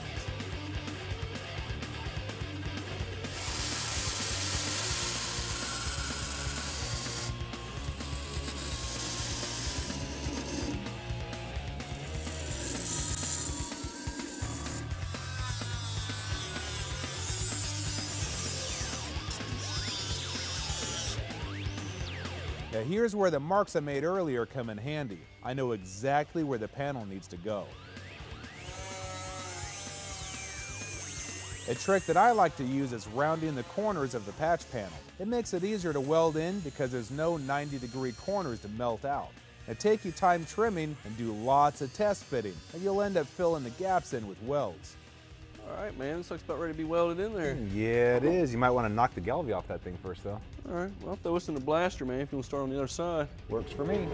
Now here's where the marks I made earlier come in handy. I know exactly where the panel needs to go. A trick that I like to use is rounding the corners of the patch panel. It makes it easier to weld in because there's no 90-degree corners to melt out. Now take your time trimming and do lots of test fitting, and you'll end up filling the gaps in with welds. All right, man, this looks about ready to be welded in there. Yeah, it is. You might want to knock the galvy off that thing first, though. All right, well, I'll throw this in the blaster, man, if you want to start on the other side. Works for me.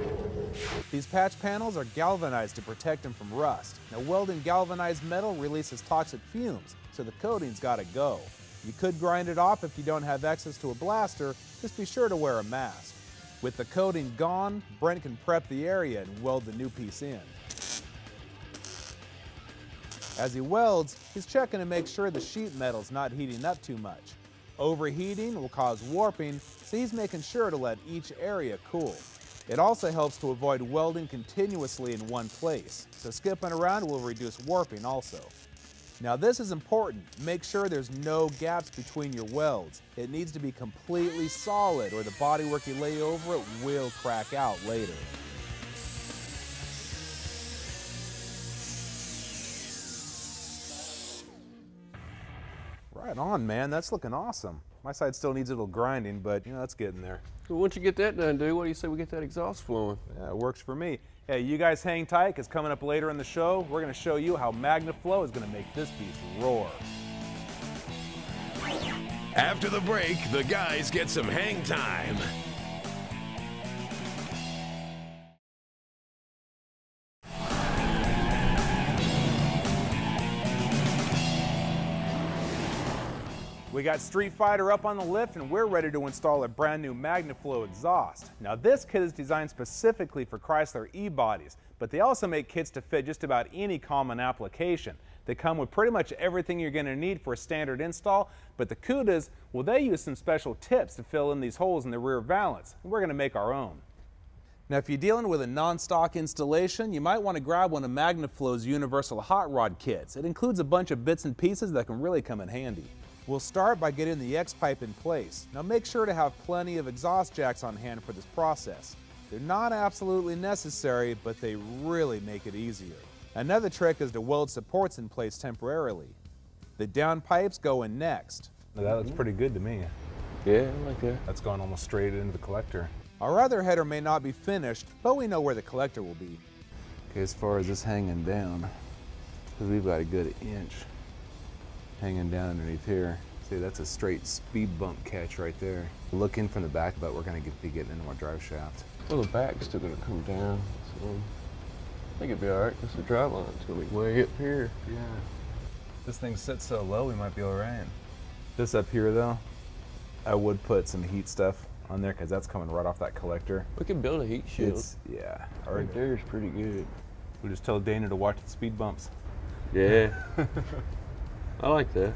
These patch panels are galvanized to protect them from rust. Now, welding galvanized metal releases toxic fumes, so the coating's got to go. You could grind it off if you don't have access to a blaster. Just be sure to wear a mask. With the coating gone, Brent can prep the area and weld the new piece in. As he welds, he's checking to make sure the sheet metal's not heating up too much. Overheating will cause warping, so he's making sure to let each area cool. It also helps to avoid welding continuously in one place, so skipping around will reduce warping also. Now this is important. Make sure there's no gaps between your welds. It needs to be completely solid or the bodywork you lay over it will crack out later. Right on, man. That's looking awesome. My side still needs a little grinding, but, you know, that's getting there. Well, once you get that done, dude, what do you say we get that exhaust flowing? Yeah, it works for me. Hey, you guys hang tight, because coming up later in the show, we're going to show you how MagnaFlow is going to make this piece roar. After the break, the guys get some hang time. We got Street Fighter up on the lift, and we're ready to install a brand new MagnaFlow exhaust. Now this kit is designed specifically for Chrysler E-bodies, but they also make kits to fit just about any common application. They come with pretty much everything you're going to need for a standard install, but the Cudas, well, they use some special tips to fill in these holes in the rear valance, and we're going to make our own. Now if you're dealing with a non-stock installation, you might want to grab one of MagnaFlow's universal hot rod kits. It includes a bunch of bits and pieces that can really come in handy. We'll start by getting the X-pipe in place. Now make sure to have plenty of exhaust jacks on hand for this process. They're not absolutely necessary, but they really make it easier. Another trick is to weld supports in place temporarily. The down pipes go in next. Now that looks pretty good to me. Yeah, I like that. That's going almost straight into the collector. Our other header may not be finished, but we know where the collector will be. Okay, as far as this hanging down, because we've got a good inch hanging down underneath here. See, that's a straight speed bump catch right there. Look in from the back, but we're going to be getting into our drive shaft. Well, the back's still going to come down, so I think it'd be all right, because the drive line's going to be way up here. Yeah. This thing sits so low, we might be all right. This up here, though, I would put some heat stuff on there, because that's coming right off that collector. We could build a heat shield. Yeah. Right there is pretty good. We'll just tell Dana to watch the speed bumps. Yeah. I like that.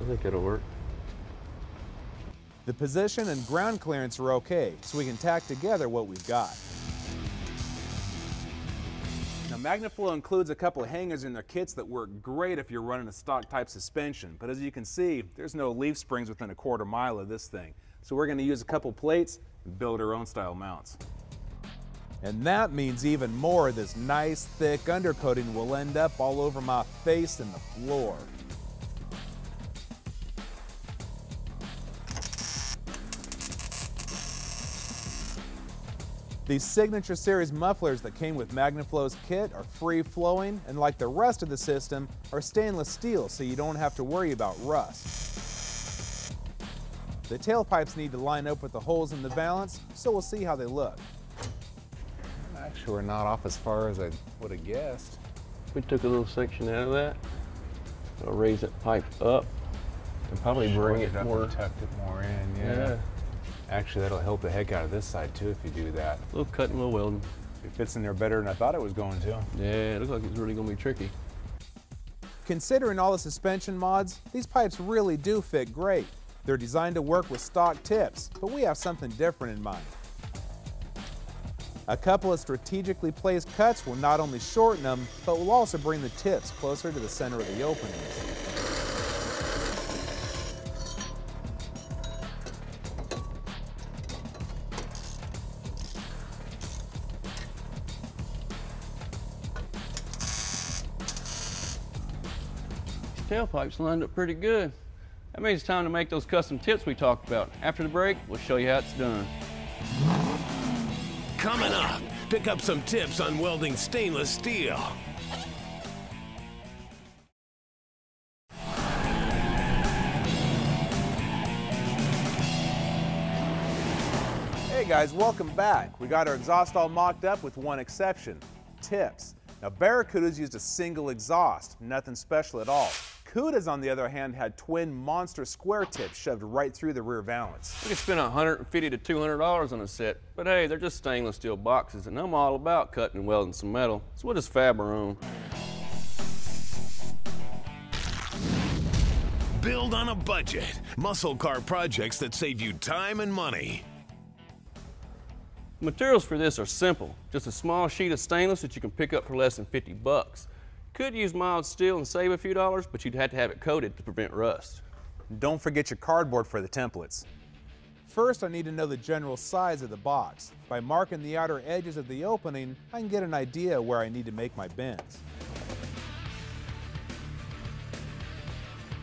I think that'll work. The position and ground clearance are okay, so we can tack together what we've got. Now MagnaFlow includes a couple of hangers in their kits that work great if you're running a stock type suspension, but as you can see, there's no leaf springs within a quarter mile of this thing. So we're going to use a couple plates and build our own style mounts. And that means even more of this nice thick undercoating will end up all over my face and the floor. These Signature Series mufflers that came with MagnaFlow's kit are free-flowing and, like the rest of the system, are stainless steel, so you don't have to worry about rust. The tailpipes need to line up with the holes in the valance, so we'll see how they look. Actually, we're not off as far as I would have guessed. We took a little section out of that. I'll raise that pipe up and probably bring it more. And tucked it more in, yeah. Actually, that'll help the heck out of this side too if you do that. A little cutting, a little welding. It fits in there better than I thought it was going to. Yeah, it looks like it's really going to be tricky. Considering all the suspension mods, these pipes really do fit great. They're designed to work with stock tips, but we have something different in mind. A couple of strategically placed cuts will not only shorten them, but will also bring the tips closer to the center of the openings. tailpipe's lined up pretty good. That means it's time to make those custom tips we talked about. After the break, we'll show you how it's done. Coming up, pick up some tips on welding stainless steel. Hey guys, welcome back. We got our exhaust all mocked up with one exception, tips. Now Barracudas used a single exhaust, nothing special at all. Cudas, on the other hand, had twin monster square tips shoved right through the rear valance. We could spend $150 to $200 on a set, but hey, they're just stainless steel boxes, and I'm all about cutting and welding some metal, so we'll just fab our own. Build on a budget. MuscleCar projects that save you time and money. The materials for this are simple, just a small sheet of stainless that you can pick up for less than 50 bucks. Could use mild steel and save a few dollars, but you'd have to have it coated to prevent rust. Don't forget your cardboard for the templates. First, I need to know the general size of the box. By marking the outer edges of the opening, I can get an idea where I need to make my bends.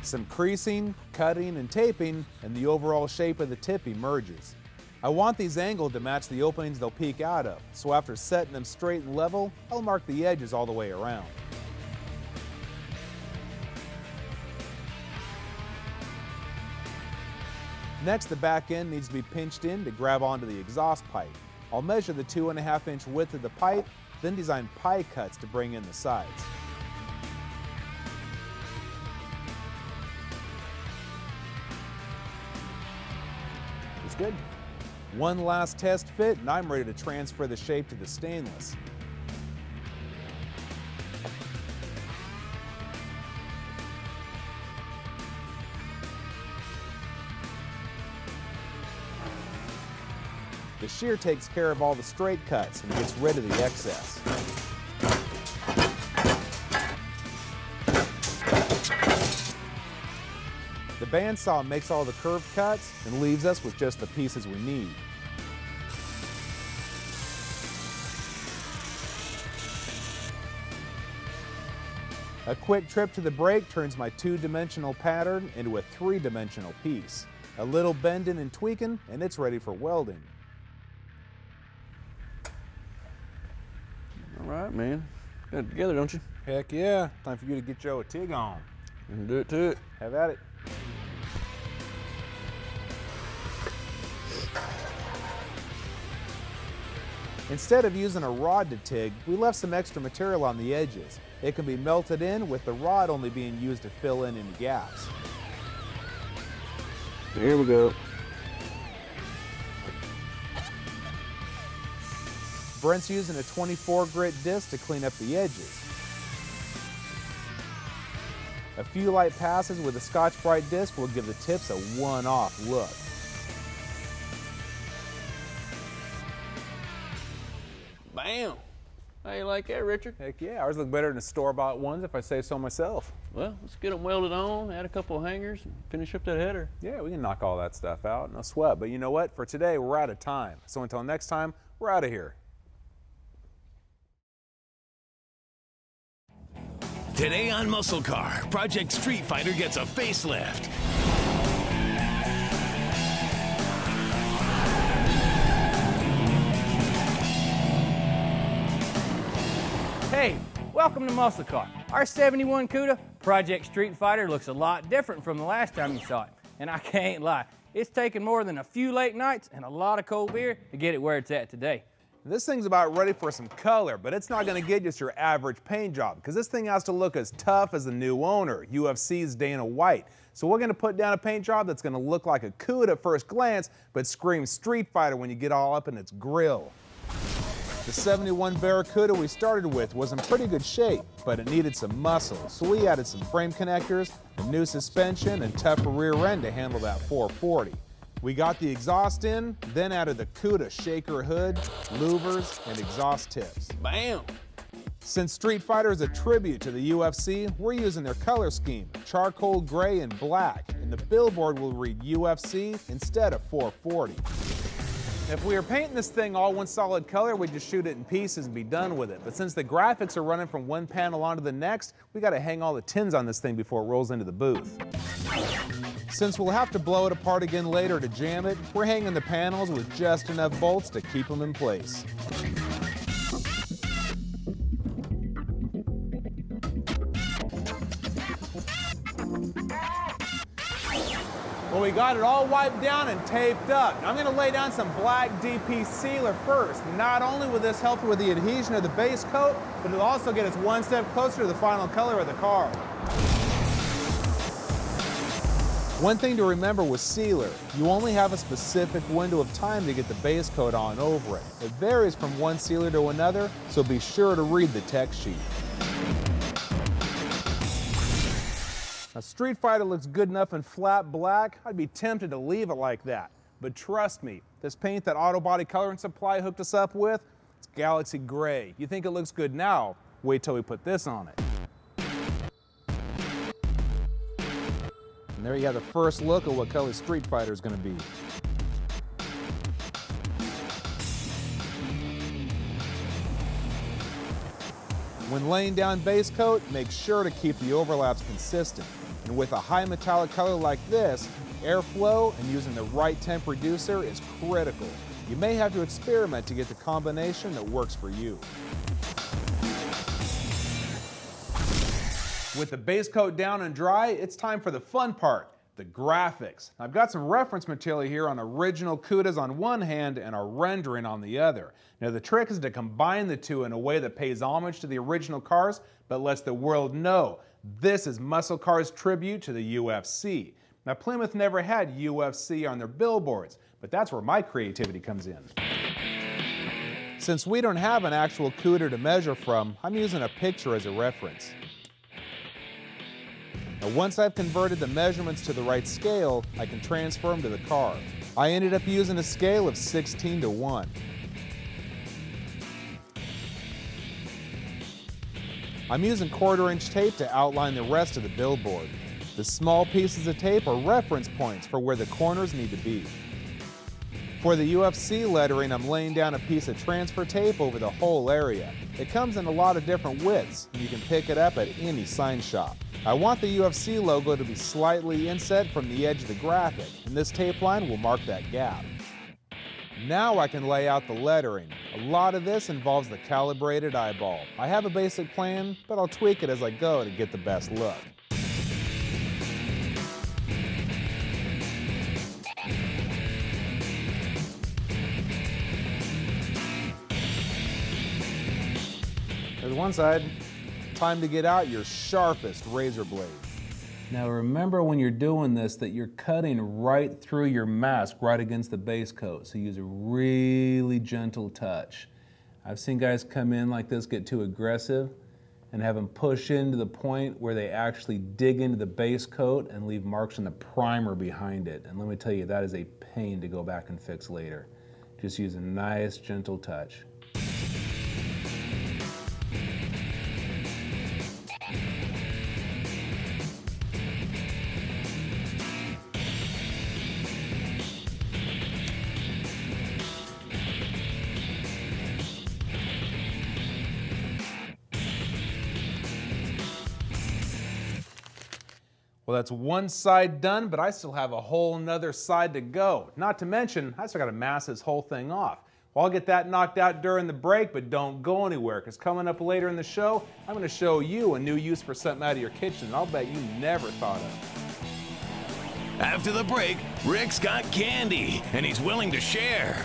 Some creasing, cutting, and taping, and the overall shape of the tip emerges. I want these angled to match the openings they'll peek out of, so after setting them straight and level, I'll mark the edges all the way around. Next, the back end needs to be pinched in to grab onto the exhaust pipe. I'll measure the 2.5-inch width of the pipe, then design pie cuts to bring in the sides. It's good. One last test fit, and I'm ready to transfer the shape to the stainless. The shear takes care of all the straight cuts and gets rid of the excess. The bandsaw makes all the curved cuts and leaves us with just the pieces we need. A quick trip to the brake turns my 2-dimensional pattern into a 3-dimensional piece. A little bending and tweaking, and it's ready for welding. All right, man. Got it together, don't you? Heck yeah. Time for you to get your TIG on. And do it to it. Have at it. Instead of using a rod to TIG, we left some extra material on the edges. It can be melted in, with the rod only being used to fill in any gaps. Here we go. Brent's using a 24 grit disc to clean up the edges. A few light passes with a Scotch-Brite disc will give the tips a one-off look. Bam! How you like that, Richard? Heck yeah, ours look better than the store-bought ones if I say so myself. Well, let's get them welded on, add a couple of hangers, and finish up that header. Yeah, we can knock all that stuff out, no sweat. But you know what? For today, we're out of time. So until next time, we're out of here. Today on MuscleCar, Project Street Fighter gets a facelift. Hey, welcome to MuscleCar. Our 71 Cuda Project Street Fighter looks a lot different from the last time you saw it. And I can't lie, it's taken more than a few late nights and a lot of cold beer to get it where it's at today. This thing's about ready for some color, but it's not going to get just your average paint job, because this thing has to look as tough as the new owner, UFC's Dana White. So we're going to put down a paint job that's going to look like a Cuda at first glance, but scream Street Fighter when you get all up in its grill. The 71 Barracuda we started with was in pretty good shape, but it needed some muscle, so we added some frame connectors, a new suspension, and tougher rear end to handle that 440. We got the exhaust in, then added the Cuda shaker hood, louvers, and exhaust tips. Bam! Since Street Fighter is a tribute to the UFC, we're using their color scheme, charcoal gray and black, and the billboard will read UFC instead of 440. If we were painting this thing all one solid color, we'd just shoot it in pieces and be done with it. But since the graphics are running from one panel onto the next, we got to hang all the tins on this thing before it rolls into the booth. Since we'll have to blow it apart again later to jam it, we're hanging the panels with just enough bolts to keep them in place. Well, we got it all wiped down and taped up. Now I'm going to lay down some black DP sealer first. Not only will this help with the adhesion of the base coat, but it'll also get us one step closer to the final color of the car. One thing to remember with sealer, you only have a specific window of time to get the base coat on over it. It varies from one sealer to another, so be sure to read the tech sheet. Now, Street Fighter looks good enough in flat black. I'd be tempted to leave it like that. But trust me, this paint that Auto Body Coloring Supply hooked us up with, it's Galaxy Gray. You think it looks good now, wait till we put this on it. And there you have the first look at what color Street Fighter is going to be. When laying down base coat, make sure to keep the overlaps consistent. And with a high metallic color like this, airflow and using the right temp reducer is critical. You may have to experiment to get the combination that works for you. With the base coat down and dry, it's time for the fun part, the graphics. I've got some reference material here on original Cudas on one hand and our rendering on the other. Now the trick is to combine the two in a way that pays homage to the original cars, but lets the world know this is MuscleCar's tribute to the UFC. Now Plymouth never had UFC on their billboards, but that's where my creativity comes in. Since we don't have an actual Cuda to measure from, I'm using a picture as a reference. Now once I've converted the measurements to the right scale, I can transfer them to the car. I ended up using a scale of 16:1. I'm using 1/4-inch tape to outline the rest of the billboard. The small pieces of tape are reference points for where the corners need to be. For the UFC lettering, I'm laying down a piece of transfer tape over the whole area. It comes in a lot of different widths, and you can pick it up at any sign shop. I want the UFC logo to be slightly inset from the edge of the graphic, and this tape line will mark that gap. Now I can lay out the lettering. A lot of this involves the calibrated eyeball. I have a basic plan, but I'll tweak it as I go to get the best look. There's one side. Time to get out your sharpest razor blade. Now remember when you're doing this that you're cutting right through your mask right against the base coat, so use a really gentle touch. I've seen guys come in like this, get too aggressive, and have them push in to the point where they actually dig into the base coat and leave marks on the primer behind it. And let me tell you, that is a pain to go back and fix later. Just use a nice gentle touch. Well, that's one side done, but I still have a whole nother side to go. Not to mention, I still got to mask this whole thing off. Well, I'll get that knocked out during the break, but don't go anywhere, because coming up later in the show, I'm going to show you a new use for something out of your kitchen that I'll bet you never thought of. After the break, Rick's got candy, and he's willing to share.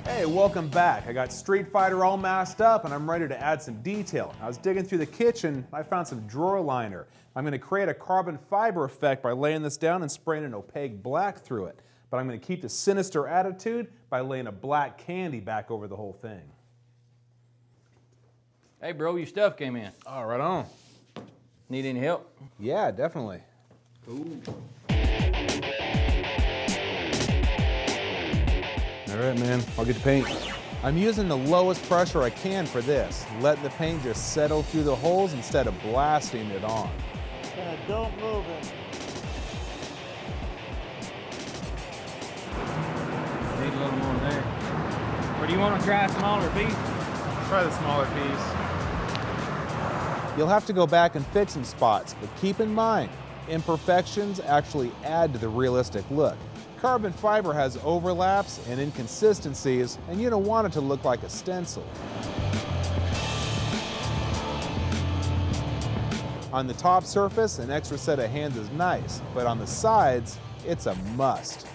Hey, welcome back. I got Street Fighter all masked up and I'm ready to add some detail. I was digging through the kitchen and I found some drawer liner. I'm going to create a carbon fiber effect by laying this down and spraying an opaque black through it. But I'm going to keep the sinister attitude by laying a black candy back over the whole thing. Hey bro, your stuff came in. Oh, right on. Need any help? Yeah, definitely. Ooh. All right, man, I'll get the paint. I'm using the lowest pressure I can for this, letting the paint just settle through the holes instead of blasting it on. Yeah, don't move it. Need a little more there. Or do you want to try a smaller piece? Try the smaller piece. You'll have to go back and fix some spots, but keep in mind, imperfections actually add to the realistic look. Carbon fiber has overlaps and inconsistencies, and you don't want it to look like a stencil. On the top surface, an extra set of hands is nice, but on the sides, it's a must.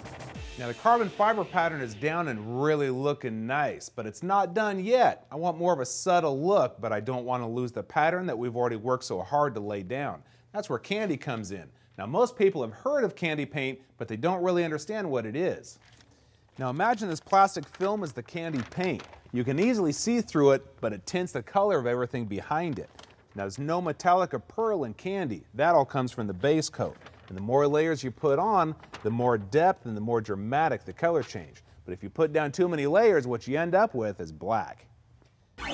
Now the carbon fiber pattern is down and really looking nice, but it's not done yet. I want more of a subtle look, but I don't want to lose the pattern that we've already worked so hard to lay down. That's where candy comes in. Now most people have heard of candy paint, but they don't really understand what it is. Now imagine this plastic film is the candy paint. You can easily see through it, but it tints the color of everything behind it. Now there's no metallic or pearl in candy. That all comes from the base coat. And the more layers you put on, the more depth and the more dramatic the color change. But if you put down too many layers, what you end up with is black.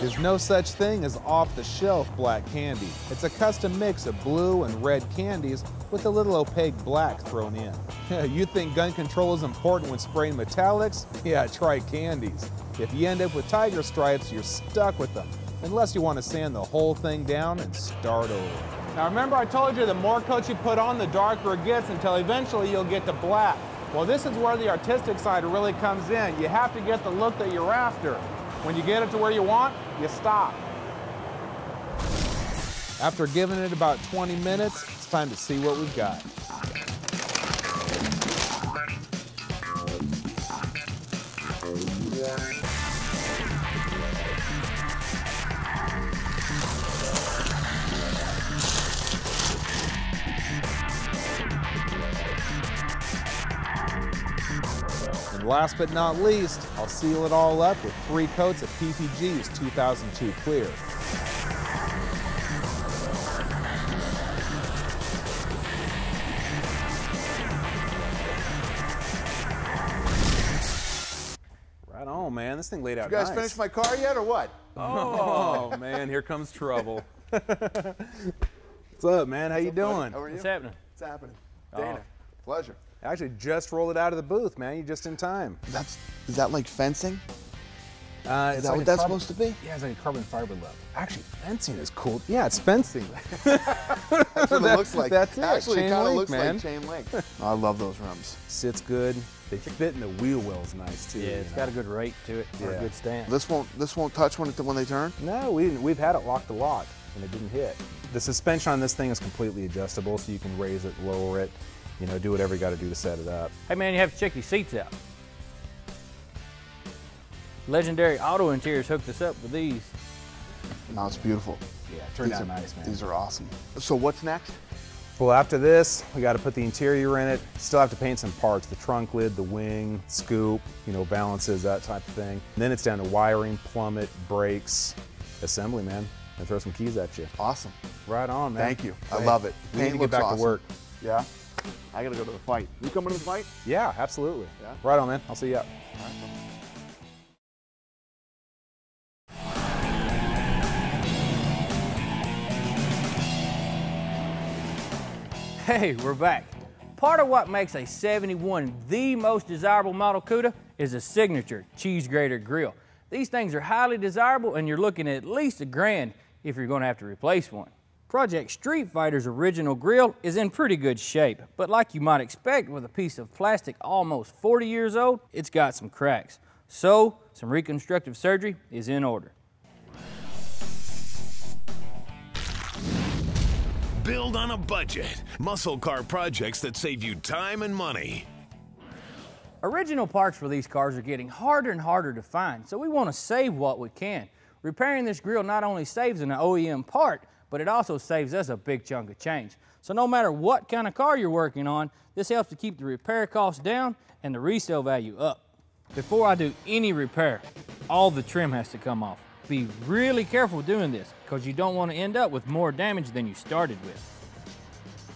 There's no such thing as off-the-shelf black candy. It's a custom mix of blue and red candies with a little opaque black thrown in. You think gun control is important when spraying metallics? Yeah, try candies. If you end up with tiger stripes, you're stuck with them, unless you want to sand the whole thing down and start over. Now remember I told you the more coats you put on, the darker it gets until eventually you'll get to black. Well, this is where the artistic side really comes in. You have to get the look that you're after. When you get it to where you want, you stop. After giving it about 20 minutes, it's time to see what we've got. And last but not least, I'll seal it all up with 3 coats of PPG's 2002 Clear. Right on, man. This thing laid out You guys nice. finished my car yet or what? Oh, man, here comes trouble. What's up, man? How you doing? How are you? What's happening? What's happening? Dana, pleasure. I actually just rolled it out of the booth, man. You're just in time. Is that like fencing? Is Is that what that's supposed to be? Yeah, it's like a carbon fiber look. Actually, fencing is cool. Yeah, it's fencing. That's what it looks like. That's it. Actually, Chain it kind of link, looks man. like chain link. I love those rims. Sits good. They fit in the wheel wells nice too. Yeah, it's got a good rate to it, or a Yeah. good stand. This won't touch when they turn. No, we've had it lock to lock and it didn't hit. The suspension on this thing is completely adjustable, so you can raise it, lower it, you know, do whatever you got to do to set it up. Hey man, you have to check your seats out. Legendary Auto Interiors hooked us up with these. No, it's beautiful. Yeah, it turned out nice, man. These are awesome. So what's next? Well, after this, we got to put the interior in it. Still have to paint some parts, the trunk lid, the wing, scoop, you know, balances, that type of thing. And then it's down to wiring, plummet, brakes, assembly, man. And throw some keys at you. Awesome. Right on, man. Thank you. I love it. We need to Paint get looks back awesome. to work. Yeah? I got to go to the fight. You coming to the fight? Yeah, absolutely. Yeah? Right on, man. I'll see you out. Hey, we're back. Part of what makes a 71 the most desirable model Cuda is a signature cheese grater grill. These things are highly desirable and you're looking at least $1,000 if you're going to have to replace one. Project Street Fighter's original grill is in pretty good shape, but like you might expect with a piece of plastic almost 40 years old, it's got some cracks. So, some reconstructive surgery is in order. Build on a budget. MuscleCar projects that save you time and money. Original parts for these cars are getting harder and harder to find, so we want to save what we can. Repairing this grill not only saves an OEM part, but it also saves us a big chunk of change. So no matter what kind of car you're working on, this helps to keep the repair costs down and the resale value up. Before I do any repair, all the trim has to come off. Be really careful doing this because you don't want to end up with more damage than you started with.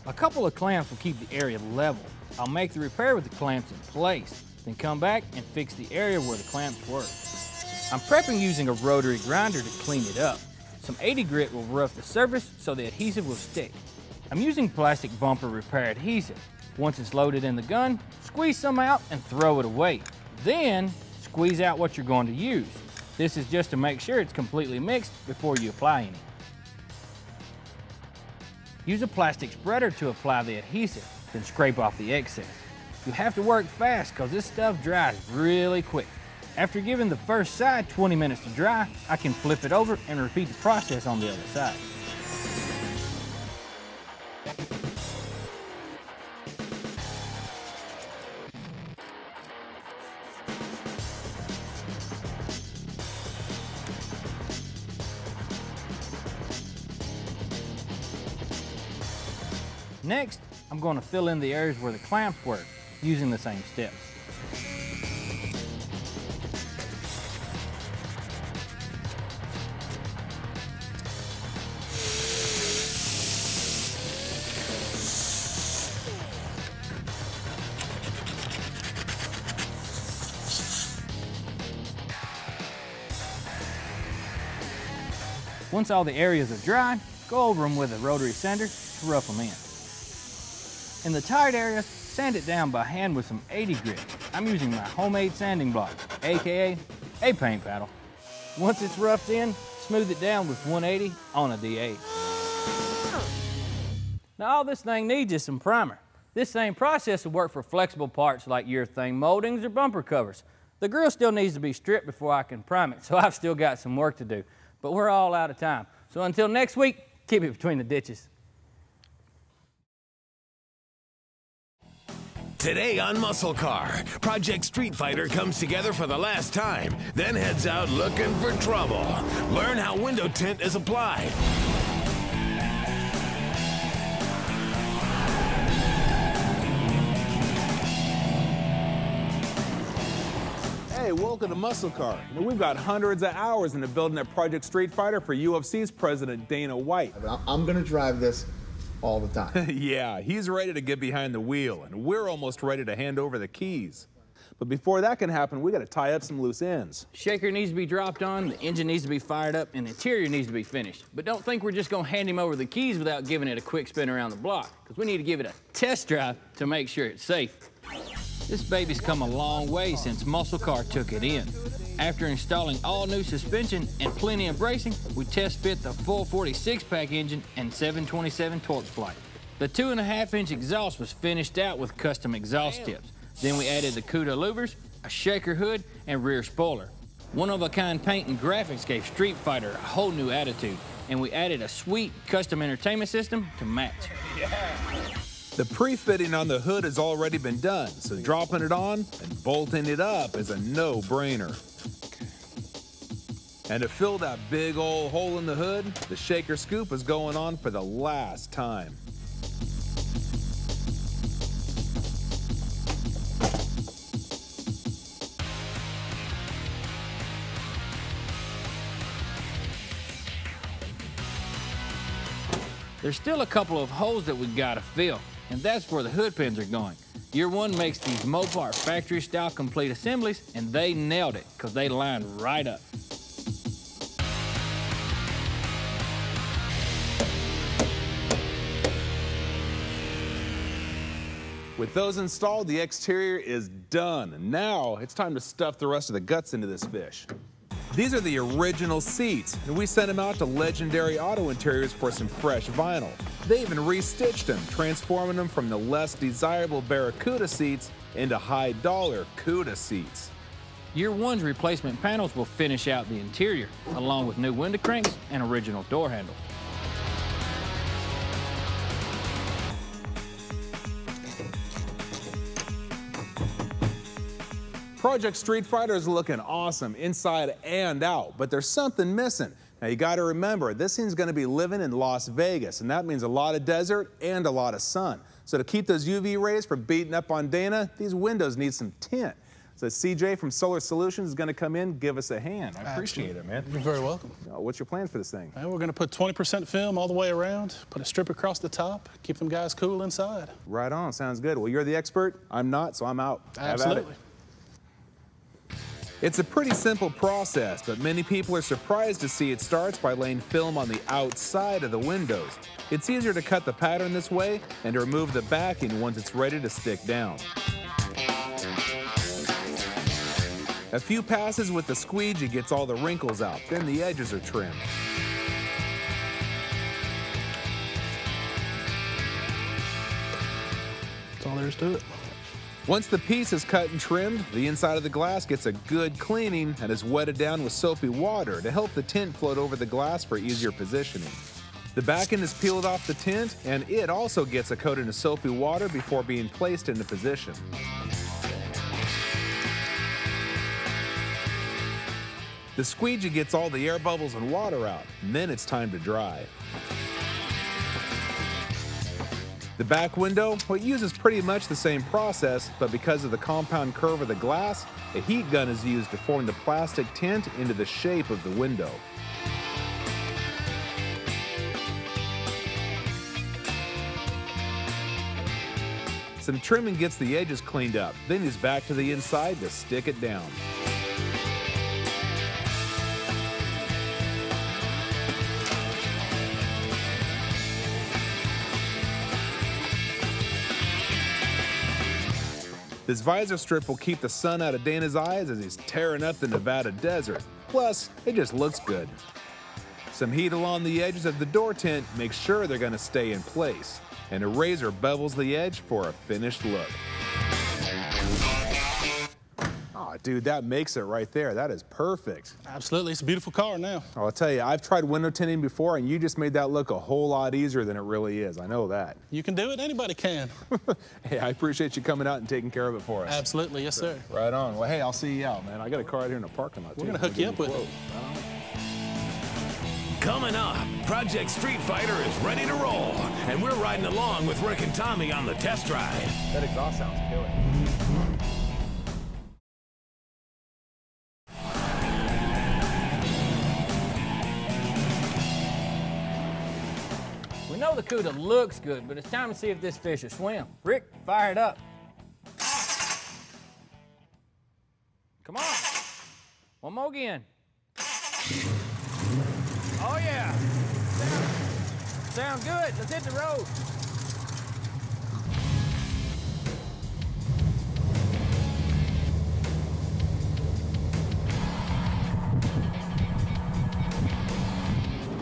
A couple of clamps will keep the area level. I'll make the repair with the clamps in place, then come back and fix the area where the clamps were. I'm prepping using a rotary grinder to clean it up. Some 80 grit will rough the surface so the adhesive will stick. I'm using plastic bumper repair adhesive. Once it's loaded in the gun, squeeze some out and throw it away. Then, squeeze out what you're going to use. This is just to make sure it's completely mixed before you apply any. Use a plastic spreader to apply the adhesive, then scrape off the excess. You have to work fast because this stuff dries really quick. After giving the first side 20 minutes to dry, I can flip it over and repeat the process on the other side. Next, I'm going to fill in the areas where the clamps work, using the same steps. Once all the areas are dry, go over them with a rotary sander to rough them in. In the tight areas, sand it down by hand with some 80 grit. I'm using my homemade sanding block, aka a paint paddle. Once it's roughed in, smooth it down with 180 on a D8. Now all this thing needs is some primer. This same process will work for flexible parts like urethane moldings or bumper covers. The grill still needs to be stripped before I can prime it, so I've still got some work to do. But we're all out of time. So until next week, keep it between the ditches. Today on MuscleCar, Project Street Fighter comes together for the last time, then heads out looking for trouble. Learn how window tint is applied. Hey, welcome to MuscleCar. You know, we've got hundreds of hours in the building at Project Street Fighter for UFC's President Dana White. I'm going to drive this all the time. Yeah, he's ready to get behind the wheel, and we're almost ready to hand over the keys. But before that can happen, we got to tie up some loose ends. Shaker needs to be dropped on, the engine needs to be fired up, and the interior needs to be finished. But don't think we're just going to hand him over the keys without giving it a quick spin around the block, because we need to give it a test drive to make sure it's safe. This baby's come a long way since MuscleCar took it in. After installing all new suspension and plenty of bracing, we test fit the full 46-pack engine and 727 torque flight. The 2.5-inch exhaust was finished out with custom exhaust tips. Then we added the Cuda louvers, a shaker hood, and rear spoiler. One-of-a-kind paint and graphics gave Street Fighter a whole new attitude, and we added a sweet custom entertainment system to match. The pre-fitting on the hood has already been done, so dropping it on and bolting it up is a no-brainer. And to fill that big old hole in the hood, the shaker scoop is going on for the last time. There's still a couple of holes that we gotta fill, and that's where the hood pins are going. Year One makes these Mopar factory-style complete assemblies, and they nailed it, because they lined right up. With those installed, the exterior is done. Now it's time to stuff the rest of the guts into this fish. These are the original seats, and we sent them out to Legendary Auto Interiors for some fresh vinyl. They even restitched them, transforming them from the less desirable Barracuda seats into high-dollar Cuda seats. Year One's replacement panels will finish out the interior, along with new window cranks and original door handles. Project Street Fighter is looking awesome inside and out, but there's something missing. Now you got to remember, this thing's going to be living in Las Vegas, and that means a lot of desert and a lot of sun. So to keep those UV rays from beating up on Dana, these windows need some tint. So CJ from Solar Solutions is going to come in, give us a hand. I appreciate it, man. You're very welcome. What's your plan for this thing? We're going to put 20% film all the way around, put a strip across the top, keep them guys cool inside. Right on, sounds good. Well, you're the expert. I'm not, so I'm out. Absolutely. Have at it. It's a pretty simple process, but many people are surprised to see it starts by laying film on the outside of the windows. It's easier to cut the pattern this way and to remove the backing once it's ready to stick down. A few passes with the squeegee gets all the wrinkles out, then the edges are trimmed. That's all there is to it. Once the piece is cut and trimmed, the inside of the glass gets a good cleaning and is wetted down with soapy water to help the tint float over the glass for easier positioning. The back end is peeled off the tint, and it also gets a coating of soapy water before being placed into position. The squeegee gets all the air bubbles and water out, and then it's time to dry. The back window, well, it uses pretty much the same process, but because of the compound curve of the glass, a heat gun is used to form the plastic tint into the shape of the window. Some trimming gets the edges cleaned up, then is back to the inside to stick it down. This visor strip will keep the sun out of Dana's eyes as he's tearing up the Nevada desert. Plus, it just looks good. Some heat along the edges of the door tint makes sure they're going to stay in place. And a razor bevels the edge for a finished look. Oh, dude, that makes it right there. That is perfect. Absolutely, it's a beautiful car now. Oh, I'll tell you, I've tried window tinting before, and you just made that look a whole lot easier than it really is. I know that. You can do it, anybody can. Hey, I appreciate you coming out and taking care of it for us. Absolutely, yes, sir. Right on. Well, hey, I'll see you out, man. I got a car out here in the parking lot, too. We're gonna hook you up with it. Coming up, Project Street Fighter is ready to roll, and we're riding along with Rick and Tommy on the test ride. That exhaust sounds killer. We know the Cuda looks good, but it's time to see if this fish will swim. Rick, fire it up. Come on. One more again. Oh, yeah. Sound good. Let's hit the road.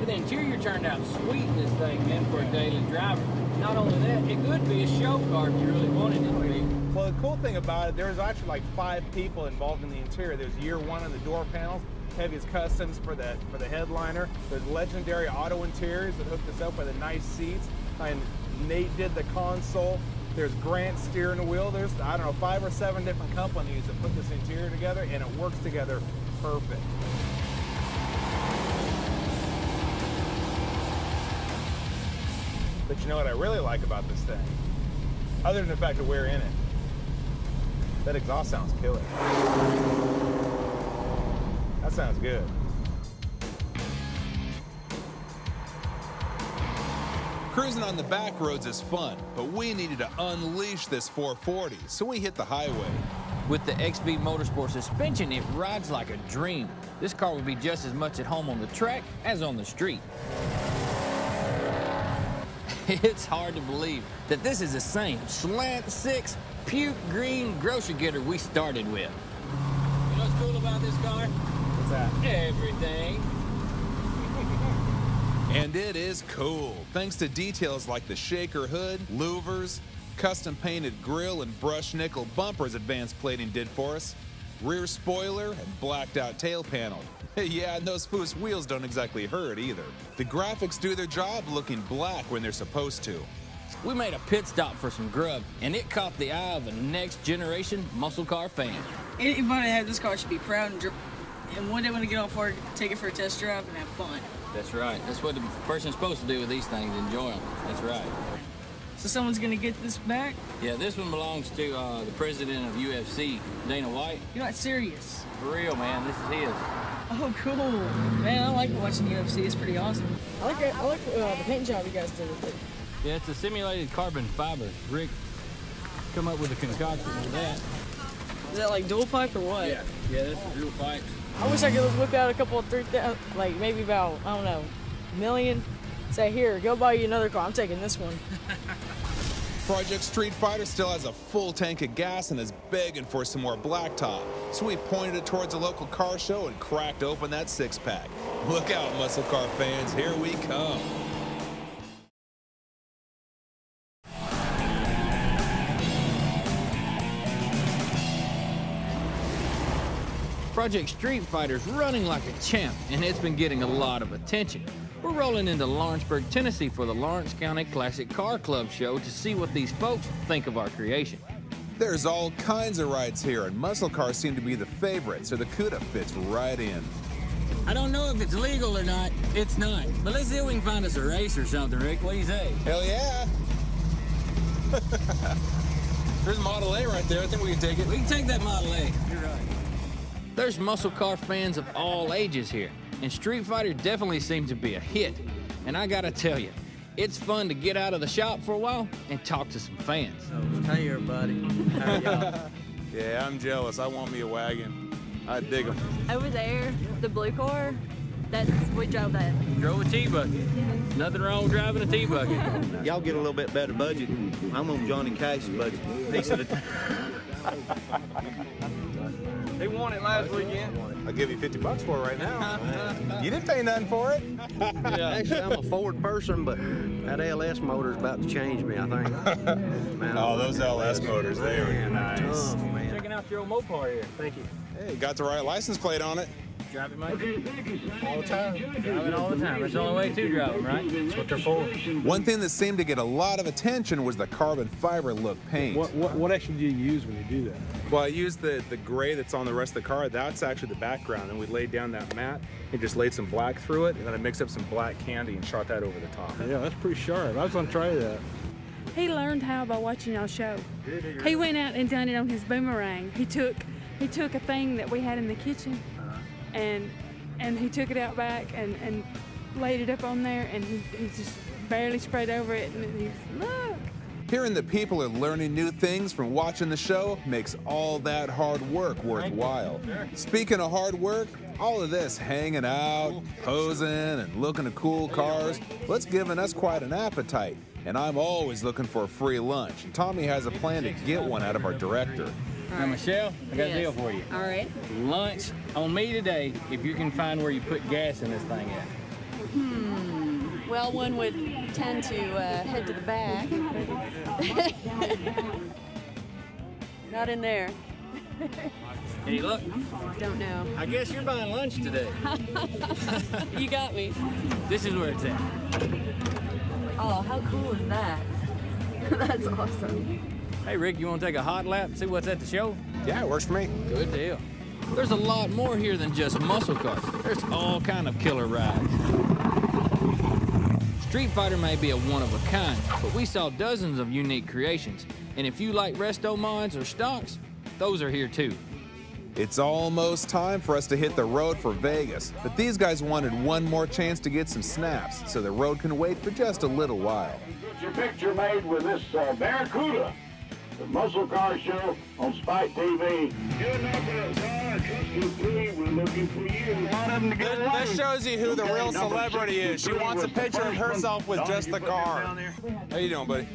The interior turned out sweet in this thing, man, for a daily driver. Not only that, it could be a show car if you really wanted it to be. Well, the cool thing about it, there's actually like 5 people involved in the interior. There's year 1 on the door panels, Heavy's Customs for the headliner. There's Legendary Auto Interiors that hooked us up with the nice seats. And Nate did the console. There's Grant steering wheel. There's, I don't know, 5 or 7 different companies that put this interior together, and it works together perfect. But you know what I really like about this thing? Other than the fact that we're in it, that exhaust sounds killer. That sounds good. Cruising on the back roads is fun, but we needed to unleash this 440, so we hit the highway. With the XB Motorsport suspension, it rides like a dream. This car would be just as much at home on the track as on the street. It's hard to believe that this is the same slant 6 puke green grocery getter we started with. You know what's cool about this car? What's that? Everything. And it is cool, thanks to details like the shaker hood, louvers, custom painted grille and brushed nickel bumpers advanced plating did for us, rear spoiler and blacked out tail panel. Yeah, and those Foos wheels don't exactly hurt either. The graphics do their job looking black when they're supposed to. We made a pit stop for some grub, and it caught the eye of a next generation muscle car fan. Anybody that has this car should be proud and one day when they get off work, take it for a test drive and have fun. That's right. That's what the person's supposed to do with these things, enjoy them. That's right. So someone's gonna get this back? Yeah, this one belongs to the president of UFC, Dana White. You're not serious. For real, man, this is his. Oh, cool. Man, I like watching UFC. It's pretty awesome. I like the paint job you guys did with it. Yeah, it's a simulated carbon fiber. Rick come up with a concoction of that. Is that like dual pipe or what? Yeah, this is dual pipe. I wish I could whip out a couple of 3,000, like maybe about, I don't know, $1 million. Say, here, go buy you another car. I'm taking this one. Project Street Fighter still has a full tank of gas and is begging for some more blacktop. So we pointed it towards a local car show and cracked open that six-pack. Look out, muscle car fans, here we come. Project Street Fighter's running like a champ, and it's been getting a lot of attention. We're rolling into Lawrenceburg, Tennessee for the Lawrence County Classic Car Club show to see what these folks think of our creation. There's all kinds of rides here, and muscle cars seem to be the favorite, so the Cuda fits right in. I don't know if it's legal or not. It's not. But let's see if we can find us a race or something, Rick. What do you say? Hell yeah! There's Model A right there. I think we can take it. We can take that Model A. You're right. There's muscle car fans of all ages here, and Street Fighter definitely seems to be a hit. And I gotta tell you, it's fun to get out of the shop for a while and talk to some fans. Hey, everybody. How are y'all? Yeah, I'm jealous. I want me a wagon. I dig them. Over there, the blue car, we drove that. Drove a T-Bucket. Nothing wrong with driving a T-Bucket. Y'all get a little bit better budget. I'm on Johnny Cash's budget. Piece of the They won it last weekend. I'll give you $50 for it right now. You didn't pay nothing for it. Yeah. Actually, I'm a Ford person, but that LS motor's about to change me, I think. Man, oh, those LS motors, they are nice. Tough, man. Checking out your old Mopar here. Thank you. Hey, got the right license plate on it. Drive it, mate? All the time. Drive it all the time. It's the only way to drive them, right? That's what they're for. One thing that seemed to get a lot of attention was the carbon fiber look paint. What actually do you use when you do that? Well, I used the gray that's on the rest of the car. That's actually the background. And we laid down that matte and just laid some black through it. And then I mixed up some black candy and shot that over the top. Yeah, that's pretty sharp. I was going to try that. He learned how by watching y'all show. He went out and done it on his boomerang. He took a thing that we had in the kitchen and he took it out back and laid it up on there, and he just barely sprayed over it, and he's, look. Hearing that people are learning new things from watching the show makes all that hard work worthwhile. Speaking of hard work, all of this hanging out, posing, and looking at cool cars, well, it's given us quite an appetite. And I'm always looking for a free lunch. And Tommy has a plan to get one out of our director. Now, Michelle, I got a deal for you. All right. Lunch on me today if you can find where you put gas in this thing at. Well, one would tend to head to the back. Not in there. Hey, look. Don't know. I guess you're buying lunch today. You got me. This is where it's at. Oh, how cool is that? That's awesome. Hey, Rick, you want to take a hot lap and see what's at the show? Yeah, it works for me. Good deal. There's a lot more here than just muscle cars. There's all kind of killer rides. Street Fighter may be a one-of-a-kind, but we saw dozens of unique creations. And if you like Resto mods or stocks, those are here too. It's almost time for us to hit the road for Vegas, but these guys wanted one more chance to get some snaps, so the road can wait for just a little while. Get your picture made with this Barracuda, the muscle car show on Spike TV. You're not for a car, we're looking for you. This shows you who the real celebrity is. She wants a picture of herself with just the car. How you doing, buddy?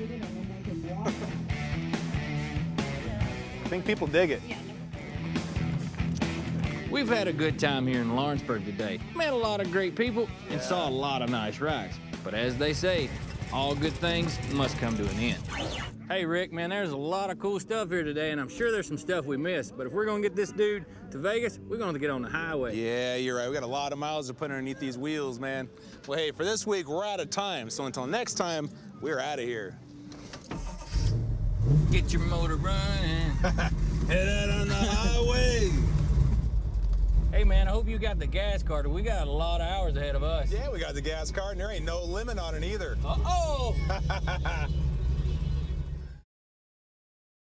I think people dig it. We've had a good time here in Lawrenceburg today. Met a lot of great people and saw a lot of nice rides. But as they say, all good things must come to an end. Hey, Rick, man, there's a lot of cool stuff here today, and I'm sure there's some stuff we missed. But if we're gonna get this dude to Vegas, we're gonna get on the highway. Yeah, you're right. We got a lot of miles to put underneath these wheels, man. Well, hey, for this week, we're out of time. So until next time, we're out of here. Get your motor running. Head out on the highway. Hey, man, I hope you got the gas card. We got a lot of hours ahead of us. Yeah, we got the gas card, and there ain't no limit on it either. Uh-oh!